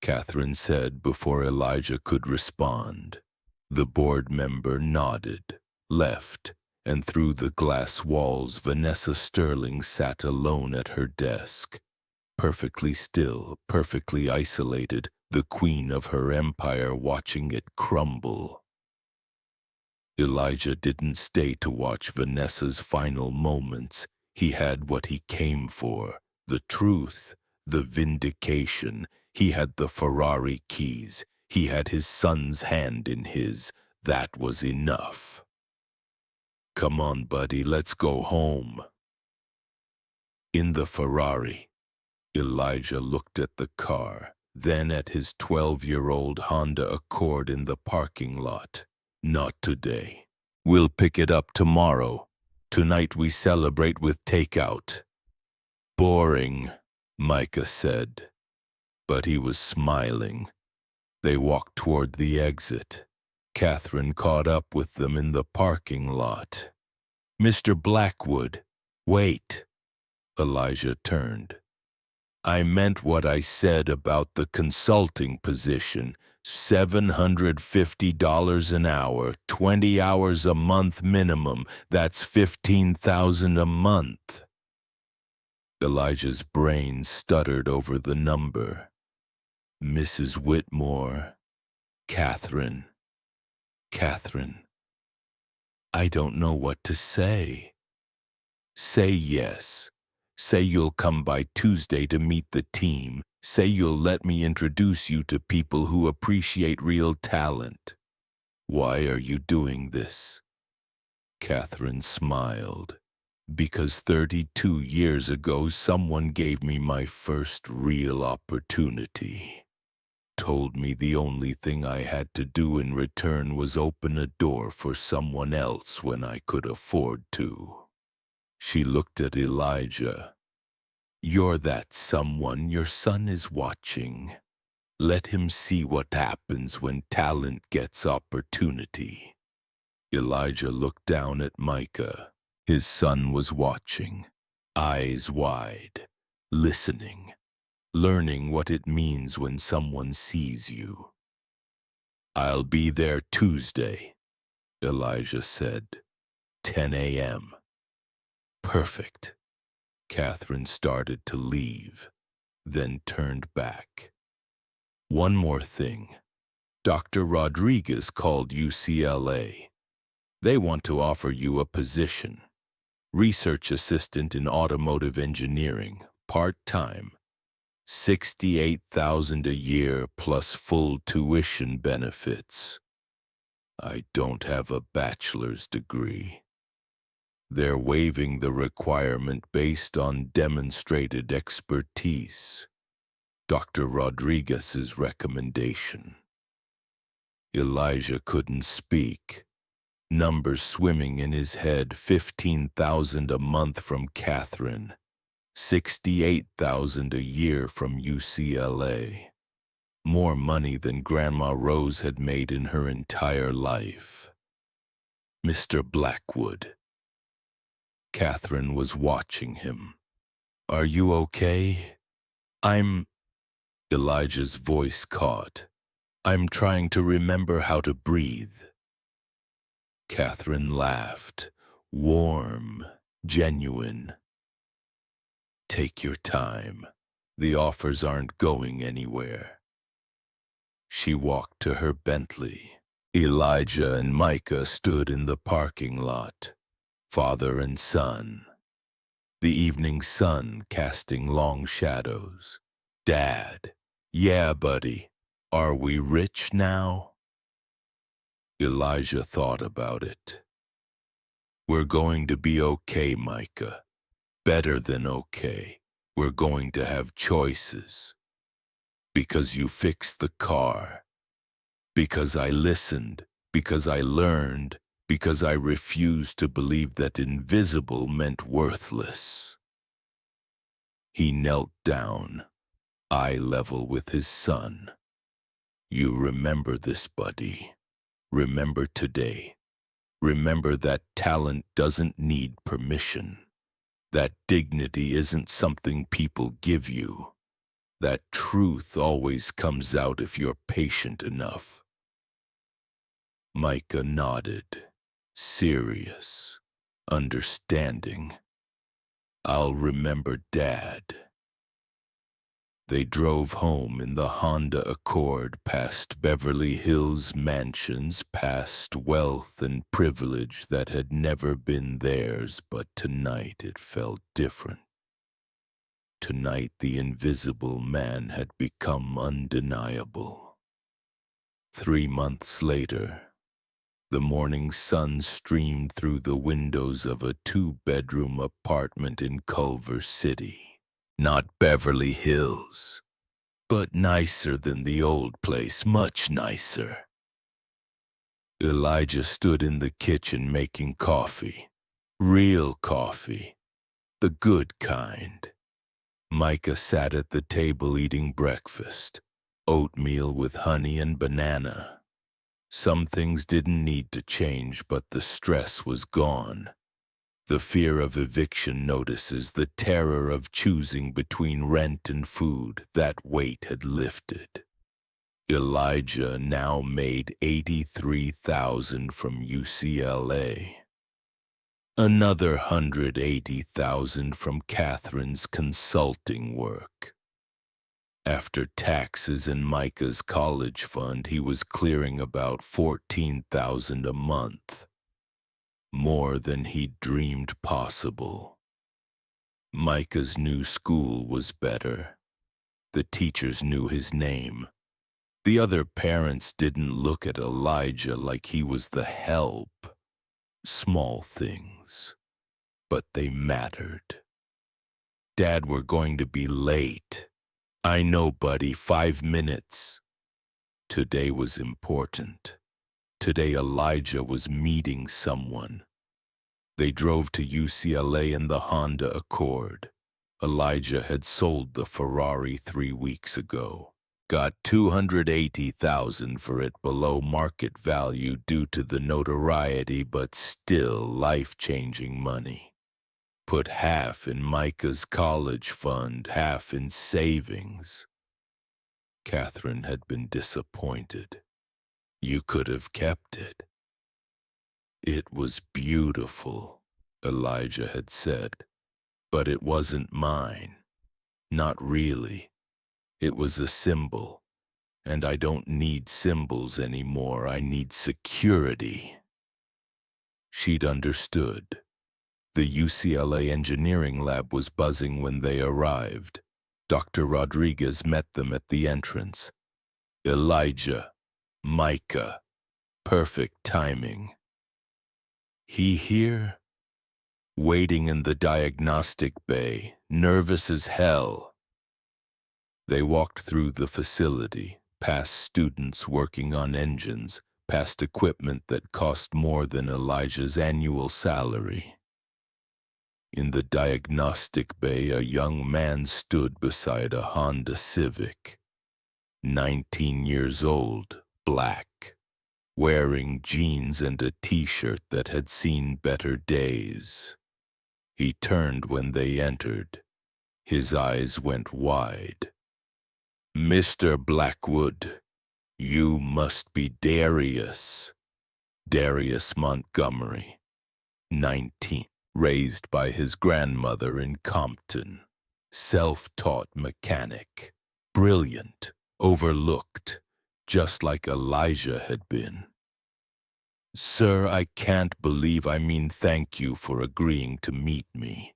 Catherine said before Elijah could respond. The board member nodded, left, and through the glass walls Vanessa Sterling sat alone at her desk. Perfectly still, perfectly isolated, the queen of her empire watching it crumble. Elijah didn't stay to watch Vanessa's final moments. He had what he came for, the truth, the vindication. He had the Ferrari keys. He had his son's hand in his. That was enough. Come on, buddy, let's go home. In the Ferrari, Elijah looked at the car, then at his 12-year-old Honda Accord in the parking lot. Not today. We'll pick it up tomorrow. Tonight we celebrate with takeout. Boring, Micah said. But he was smiling. They walked toward the exit. Catherine caught up with them in the parking lot. Mr. Blackwood, wait. Elijah turned. I meant what I said about the consulting position. $750 an hour, 20 hours a month minimum. That's $15,000 a month. Elijah's brain stuttered over the number. Mrs. Whitmore. Catherine. I don't know what to say. Say yes. Say you'll come by Tuesday to meet the team. Say you'll let me introduce you to people who appreciate real talent. Why are you doing this? Catherine smiled. Because 32 years ago someone gave me my first real opportunity. Told me the only thing I had to do in return was open a door for someone else when I could afford to. She looked at Elijah. You're that someone. Your son is watching. Let him see what happens when talent gets opportunity. Elijah looked down at Micah. His son was watching, eyes wide, listening, learning what it means when someone sees you. I'll be there Tuesday, Elijah said. 10 a.m. Perfect. Catherine started to leave, then turned back. One more thing. Dr. Rodriguez called UCLA. They want to offer you a position. Research assistant in automotive engineering, part-time. $68,000 a year plus full tuition benefits. I don't have a bachelor's degree. They're waiving the requirement based on demonstrated expertise. Dr. Rodriguez's recommendation. Elijah couldn't speak. Numbers swimming in his head. $15,000 a month from Catherine. $68,000 a year from UCLA. More money than Grandma Rose had made in her entire life. Mr. Blackwood. Catherine was watching him. Are you okay? Elijah's voice caught. I'm trying to remember how to breathe. Catherine laughed. Warm, genuine. Take your time. The offers aren't going anywhere. She walked to her Bentley. Elijah and Micah stood in the parking lot, father and son. The evening sun casting long shadows. Dad. Yeah, buddy. Are we rich now? Elijah thought about it. We're going to be okay, Micah. Better than okay. We're going to have choices. Because you fixed the car. Because I listened. Because I learned. Because I refused to believe that invisible meant worthless. He knelt down, eye level with his son. You remember this, buddy. Remember today. Remember that talent doesn't need permission. That dignity isn't something people give you. That truth always comes out if you're patient enough. Micah nodded, serious, understanding. I'll remember, Dad. They drove home in the Honda Accord past Beverly Hills mansions, past wealth and privilege that had never been theirs, but tonight it felt different. Tonight the invisible man had become undeniable. 3 months later, the morning sun streamed through the windows of a 2-bedroom apartment in Culver City. Not Beverly Hills, but nicer than the old place, much nicer. Elijah stood in the kitchen making coffee. Real coffee. The good kind. Micah sat at the table eating breakfast. Oatmeal with honey and banana. Some things didn't need to change, but the stress was gone. The fear of eviction notices, the terror of choosing between rent and food, that weight had lifted. Elijah now made $83,000 from UCLA. Another $180,000 from Catherine's consulting work. After taxes and Micah's college fund, he was clearing about $14,000 a month. More than he'd dreamed possible. Micah's new school was better. The teachers knew his name. The other parents didn't look at Elijah like he was the help. Small things, but they mattered. Dad, we're going to be late. I know, buddy, 5 minutes. Today was important. Today Elijah was meeting someone. They drove to UCLA in the Honda Accord. Elijah had sold the Ferrari 3 weeks ago. Got $280,000 for it below market value due to the notoriety, but still life-changing money. Put half in Micah's college fund, half in savings. Catherine had been disappointed. You could have kept it. It was beautiful, Elijah had said, but it wasn't mine. Not really. It was a symbol, and I don't need symbols anymore. I need security. She'd understood. The UCLA engineering lab was buzzing when they arrived. Dr. Rodriguez met them at the entrance. Elijah, Micah, perfect timing. He here? Waiting in the diagnostic bay, nervous as hell. They walked through the facility, past students working on engines, past equipment that cost more than Elijah's annual salary. In the diagnostic bay, a young man stood beside a Honda Civic. 19 years old, black, wearing jeans and a t-shirt that had seen better days. He turned when they entered. His eyes went wide. Mr. Blackwood, you must be Darius. Darius Montgomery, 19. Raised by his grandmother in Compton, self-taught mechanic, brilliant, overlooked, just like Elijah had been. Sir, I can't believe, thank you for agreeing to meet me.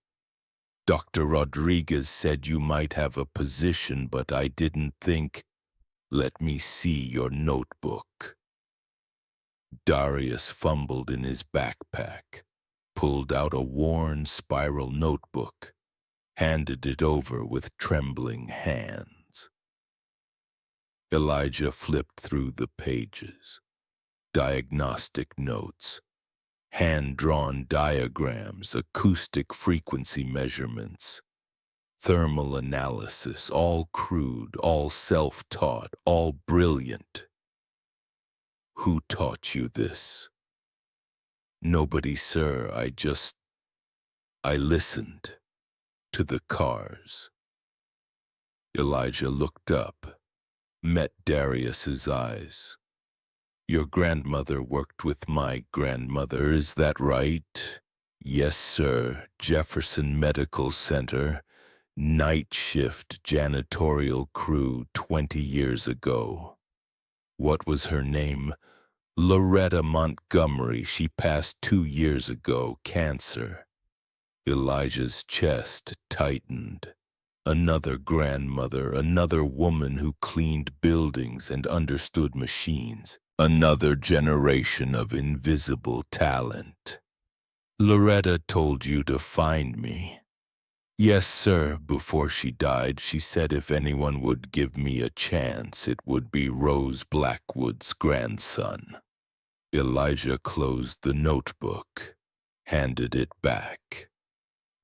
Dr. Rodriguez said you might have a position, but I didn't think. Let me see your notebook. Darius fumbled in his backpack, pulled out a worn spiral notebook. handed it over with trembling hands. Elijah flipped through the pages. Diagnostic notes, hand-drawn diagrams, acoustic frequency measurements, thermal analysis, all crude, all self-taught, all brilliant. Who taught you this? Nobody, sir. I listened to the cars. Elijah looked up, met Darius's eyes. Your grandmother worked with my grandmother, is that right? Yes, sir. Jefferson Medical Center, night shift janitorial crew 20 years ago. What was her name? Loretta Montgomery. She passed 2 years ago, cancer. Elijah's chest tightened. Another grandmother, another woman who cleaned buildings and understood machines. Another generation of invisible talent. Loretta told you to find me. Yes, sir. Before she died, she said if anyone would give me a chance, it would be Rose Blackwood's grandson. Elijah closed the notebook, handed it back.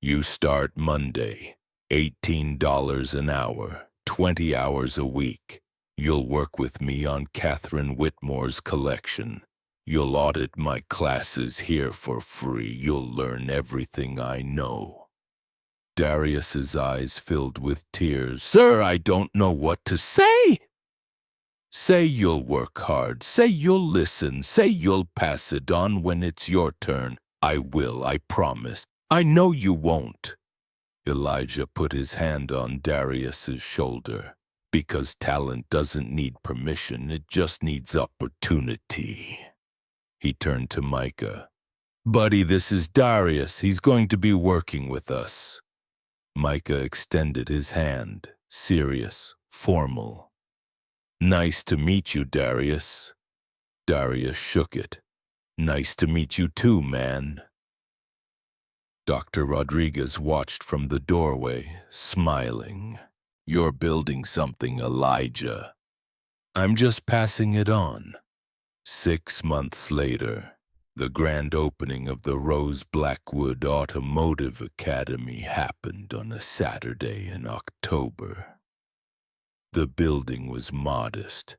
You start Monday, $18 an hour, 20 hours a week. You'll work with me on Catherine Whitmore's collection. You'll audit my classes here for free. You'll learn everything I know. Darius's eyes filled with tears. Sir, I don't know what to say. Say you'll work hard. Say you'll listen. Say you'll pass it on when it's your turn. I will, I promise. I know you won't. Elijah put his hand on Darius's shoulder. Because talent doesn't need permission, it just needs opportunity. He turned to Micah. Buddy, this is Darius. He's going to be working with us. Micah extended his hand, serious, formal. Nice to meet you, Darius. Darius shook it. Nice to meet you too, man. Dr. Rodriguez watched from the doorway, smiling. You're building something, Elijah. I'm just passing it on. 6 months later, the grand opening of the Rose Blackwood Automotive Academy happened on a Saturday in October. The building was modest,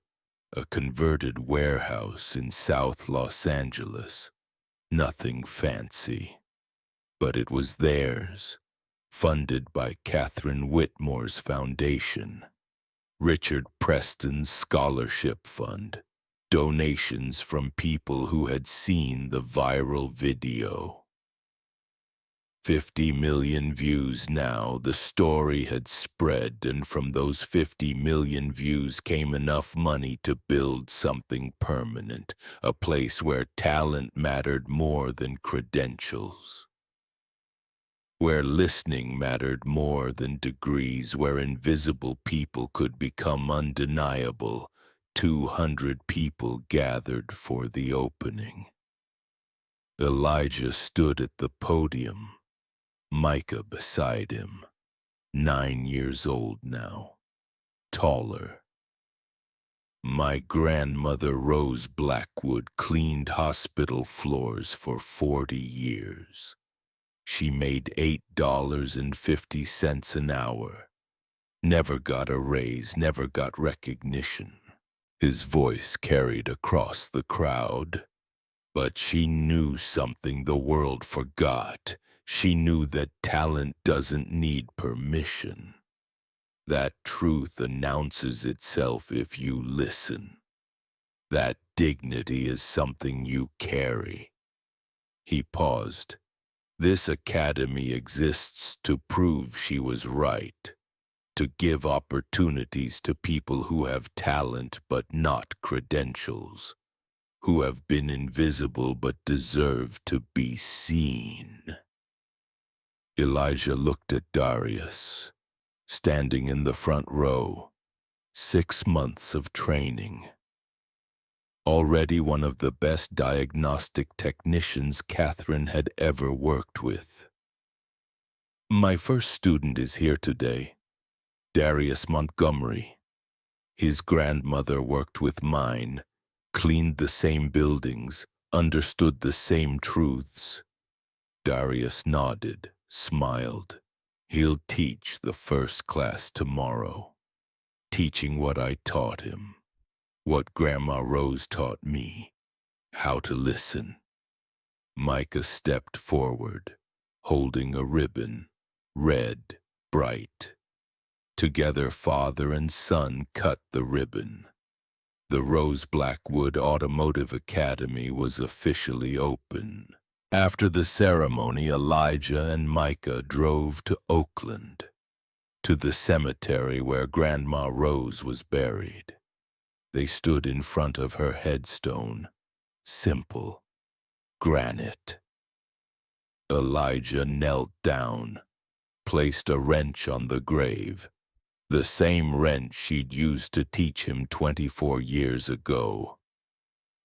a converted warehouse in South Los Angeles. Nothing fancy. But it was theirs, funded by Catherine Whitmore's foundation, Richard Preston's scholarship fund, donations from people who had seen the viral video. 50 million views now, the story had spread, and from those 50 million views came enough money to build something permanent, a place where talent mattered more than credentials. Where listening mattered more than degrees, where invisible people could become undeniable. 200 people gathered for the opening. Elijah stood at the podium, Micah beside him, 9 years old now, taller. My grandmother Rose Blackwood cleaned hospital floors for 40 years. She made $8.50 an hour. Never got a raise, never got recognition. His voice carried across the crowd. But she knew something the world forgot. She knew that talent doesn't need permission. That truth announces itself if you listen. That dignity is something you carry. He paused. This academy exists to prove she was right, to give opportunities to people who have talent but not credentials, who have been invisible but deserve to be seen. Elijah looked at Darius, standing in the front row, 6 months of training. Already one of the best diagnostic technicians Catherine had ever worked with. My first student is here today, Darius Montgomery. His grandmother worked with mine, cleaned the same buildings, understood the same truths. Darius nodded, smiled. He'll teach the first class tomorrow, teaching what I taught him, what Grandma Rose taught me, how to listen. Micah stepped forward, holding a ribbon, red, bright. Together, father and son cut the ribbon. The Rose Blackwood Automotive Academy was officially open. After the ceremony, Elijah and Micah drove to Oakland, to the cemetery where Grandma Rose was buried. They stood in front of her headstone, simple, granite. Elijah knelt down, placed a wrench on the grave, the same wrench she'd used to teach him 24 years ago.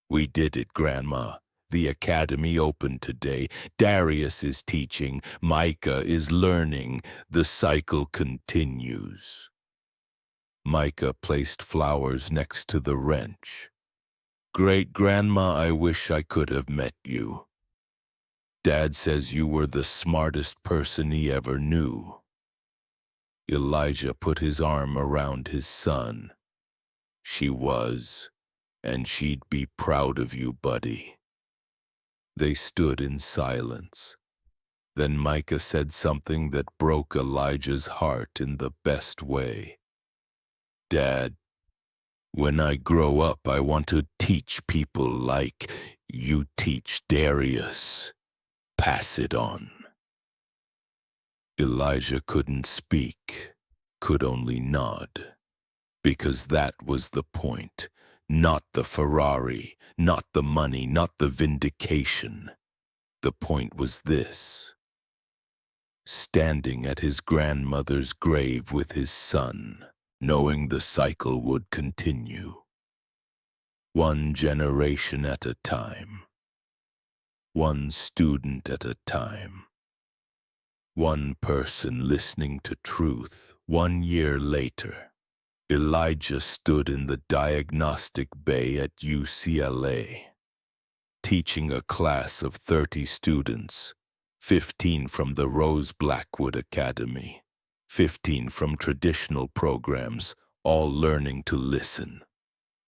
We did it, Grandma. The academy opened today. Darius is teaching. Micah is learning. The cycle continues. Micah placed flowers next to the wrench. Great-grandma, I wish I could have met you. Dad says you were the smartest person he ever knew. Elijah put his arm around his son. She was, and she'd be proud of you, buddy. They stood in silence. Then Micah said something that broke Elijah's heart in the best way. Dad, when I grow up, I want to teach people like you teach Darius. Pass it on. Elijah couldn't speak, could only nod, because that was the point. Not the Ferrari, not the money, not the vindication. The point was this: standing at his grandmother's grave with his son, knowing the cycle would continue. One generation at a time. One student at a time. One person listening to truth. 1 year later, Elijah stood in the diagnostic bay at UCLA, teaching a class of 30 students, 15 from the Rose Blackwood Academy, 15 from traditional programs, all learning to listen.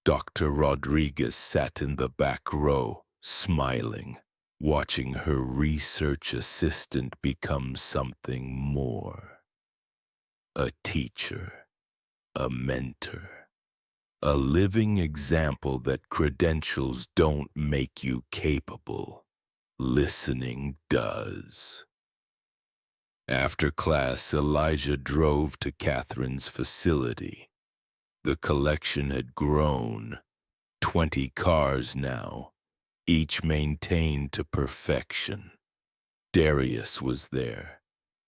Dr. Rodriguez sat in the back row, smiling, watching her research assistant become something more. A teacher, a mentor, a living example that credentials don't make you capable. Listening does. After class, Elijah drove to Catherine's facility. The collection had grown, 20 cars now, each maintained to perfection. Darius was there,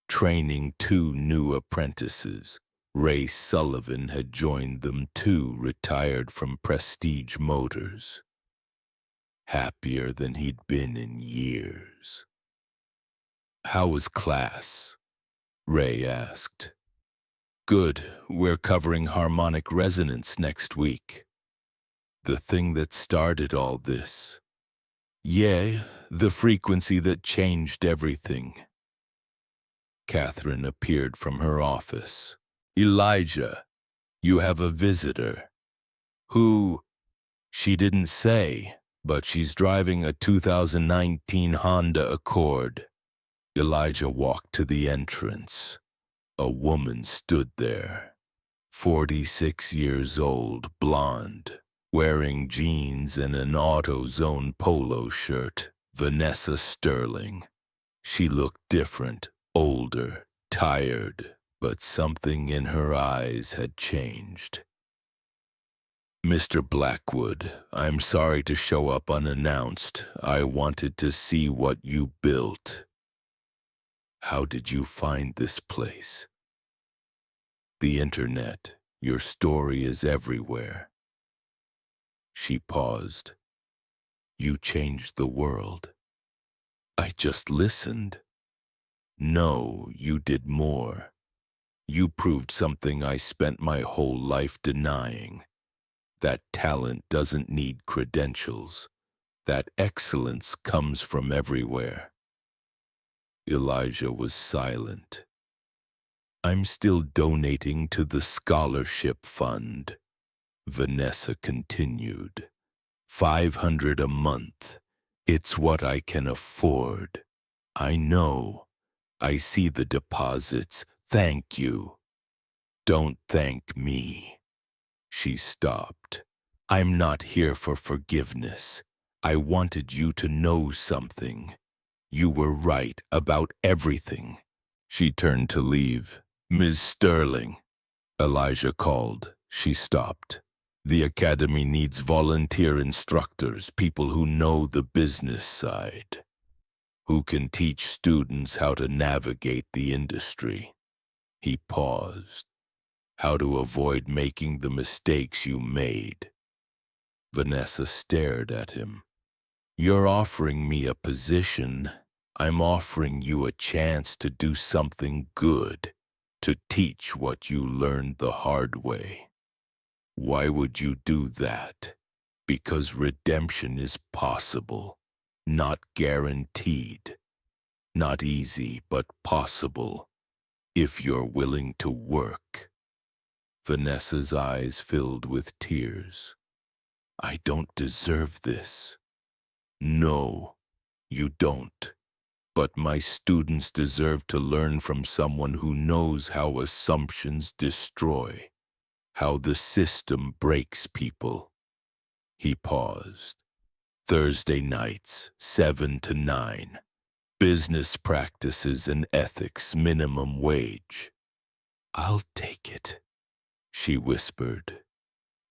training 2 new apprentices. Ray Sullivan had joined them too, retired from Prestige Motors. Happier than he'd been in years. How was class? Ray asked. Good, we're covering harmonic resonance next week. The thing that started all this. Yeah, the frequency that changed everything. Catherine appeared from her office. Elijah, you have a visitor. Who? She didn't say, but she's driving a 2019 Honda Accord. Elijah walked to the entrance. A woman stood there, 46 years old, blonde, wearing jeans and an AutoZone polo shirt. Vanessa Sterling. She looked different, older, tired, but something in her eyes had changed. Mr. Blackwood, I'm sorry to show up unannounced. I wanted to see what you built. How did you find this place? The internet. Your story is everywhere. She paused. You changed the world. I just listened. No, you did more. You proved something I spent my whole life denying. That talent doesn't need credentials. That excellence comes from everywhere. Elijah was silent. I'm still donating to the scholarship fund, Vanessa continued. 500 a month. It's what I can afford. I know. I see the deposits. Thank you. Don't thank me. She stopped. I'm not here for forgiveness. I wanted you to know something. You were right about everything. She turned to leave. Ms. Sterling, Elijah called. She stopped. The academy needs volunteer instructors, people who know the business side, who can teach students how to navigate the industry. He paused. How to avoid making the mistakes you made. Vanessa stared at him. You're offering me a position. I'm offering you a chance to do something good, to teach what you learned the hard way. Why would you do that? Because redemption is possible, not guaranteed. Not easy, but possible, if you're willing to work. Vanessa's eyes filled with tears. I don't deserve this. No, you don't. But my students deserve to learn from someone who knows how assumptions destroy, how the system breaks people. He paused. Thursday nights, 7 to 9. Business practices and ethics, minimum wage. I'll take it, she whispered.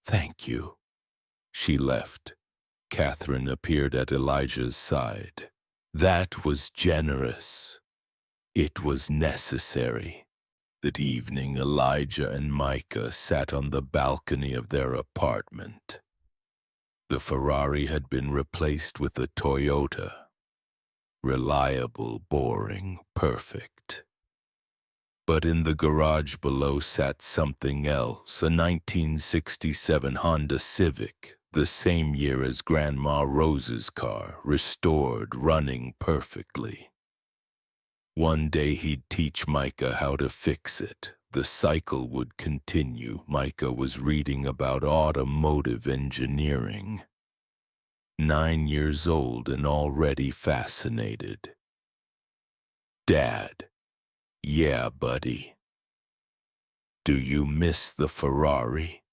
Thank you. She left. Catherine appeared at Elijah's side. That was generous. It was necessary. That evening, Elijah and Micah sat on the balcony of their apartment. The Ferrari had been replaced with a Toyota. Reliable, boring, perfect. But in the garage below sat something else, a 1967 Honda Civic, the same year as Grandma Rose's car, restored, running perfectly. One day he'd teach Micah how to fix it. The cycle would continue. Micah was reading about automotive engineering. 9 years old and already fascinated. Dad. Yeah, buddy. Do you miss the Ferrari?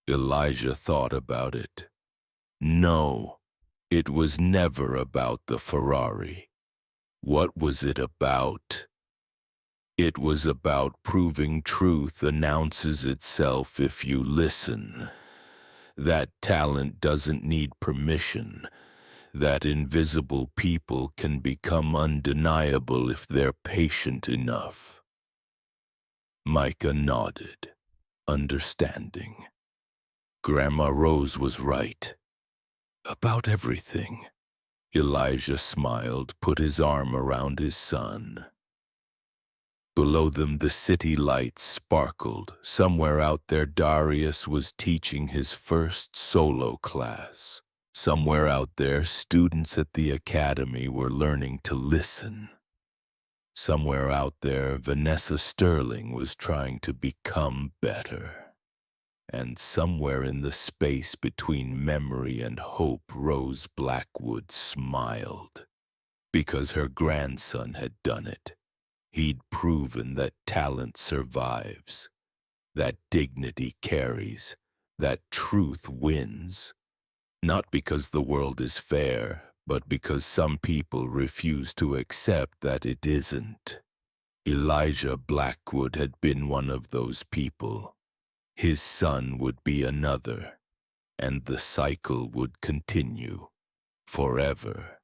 Elijah thought about it. No, it was never about the Ferrari. What was it about? It was about proving truth announces itself if you listen. That talent doesn't need permission. That invisible people can become undeniable if they're patient enough. Micah nodded, understanding. Grandma Rose was right. About everything. Elijah smiled, put his arm around his son. Below them the city lights sparkled. Somewhere out there Darius was teaching his first solo class. Somewhere out there students at the academy were learning to listen. Somewhere out there Vanessa Sterling was trying to become better. And somewhere in the space between memory and hope Rose Blackwood smiled. Because her grandson had done it. He'd proven that talent survives, that dignity carries, that truth wins. Not because the world is fair, but because some people refuse to accept that it isn't. Elijah Blackwood had been one of those people. His son would be another, and the cycle would continue forever.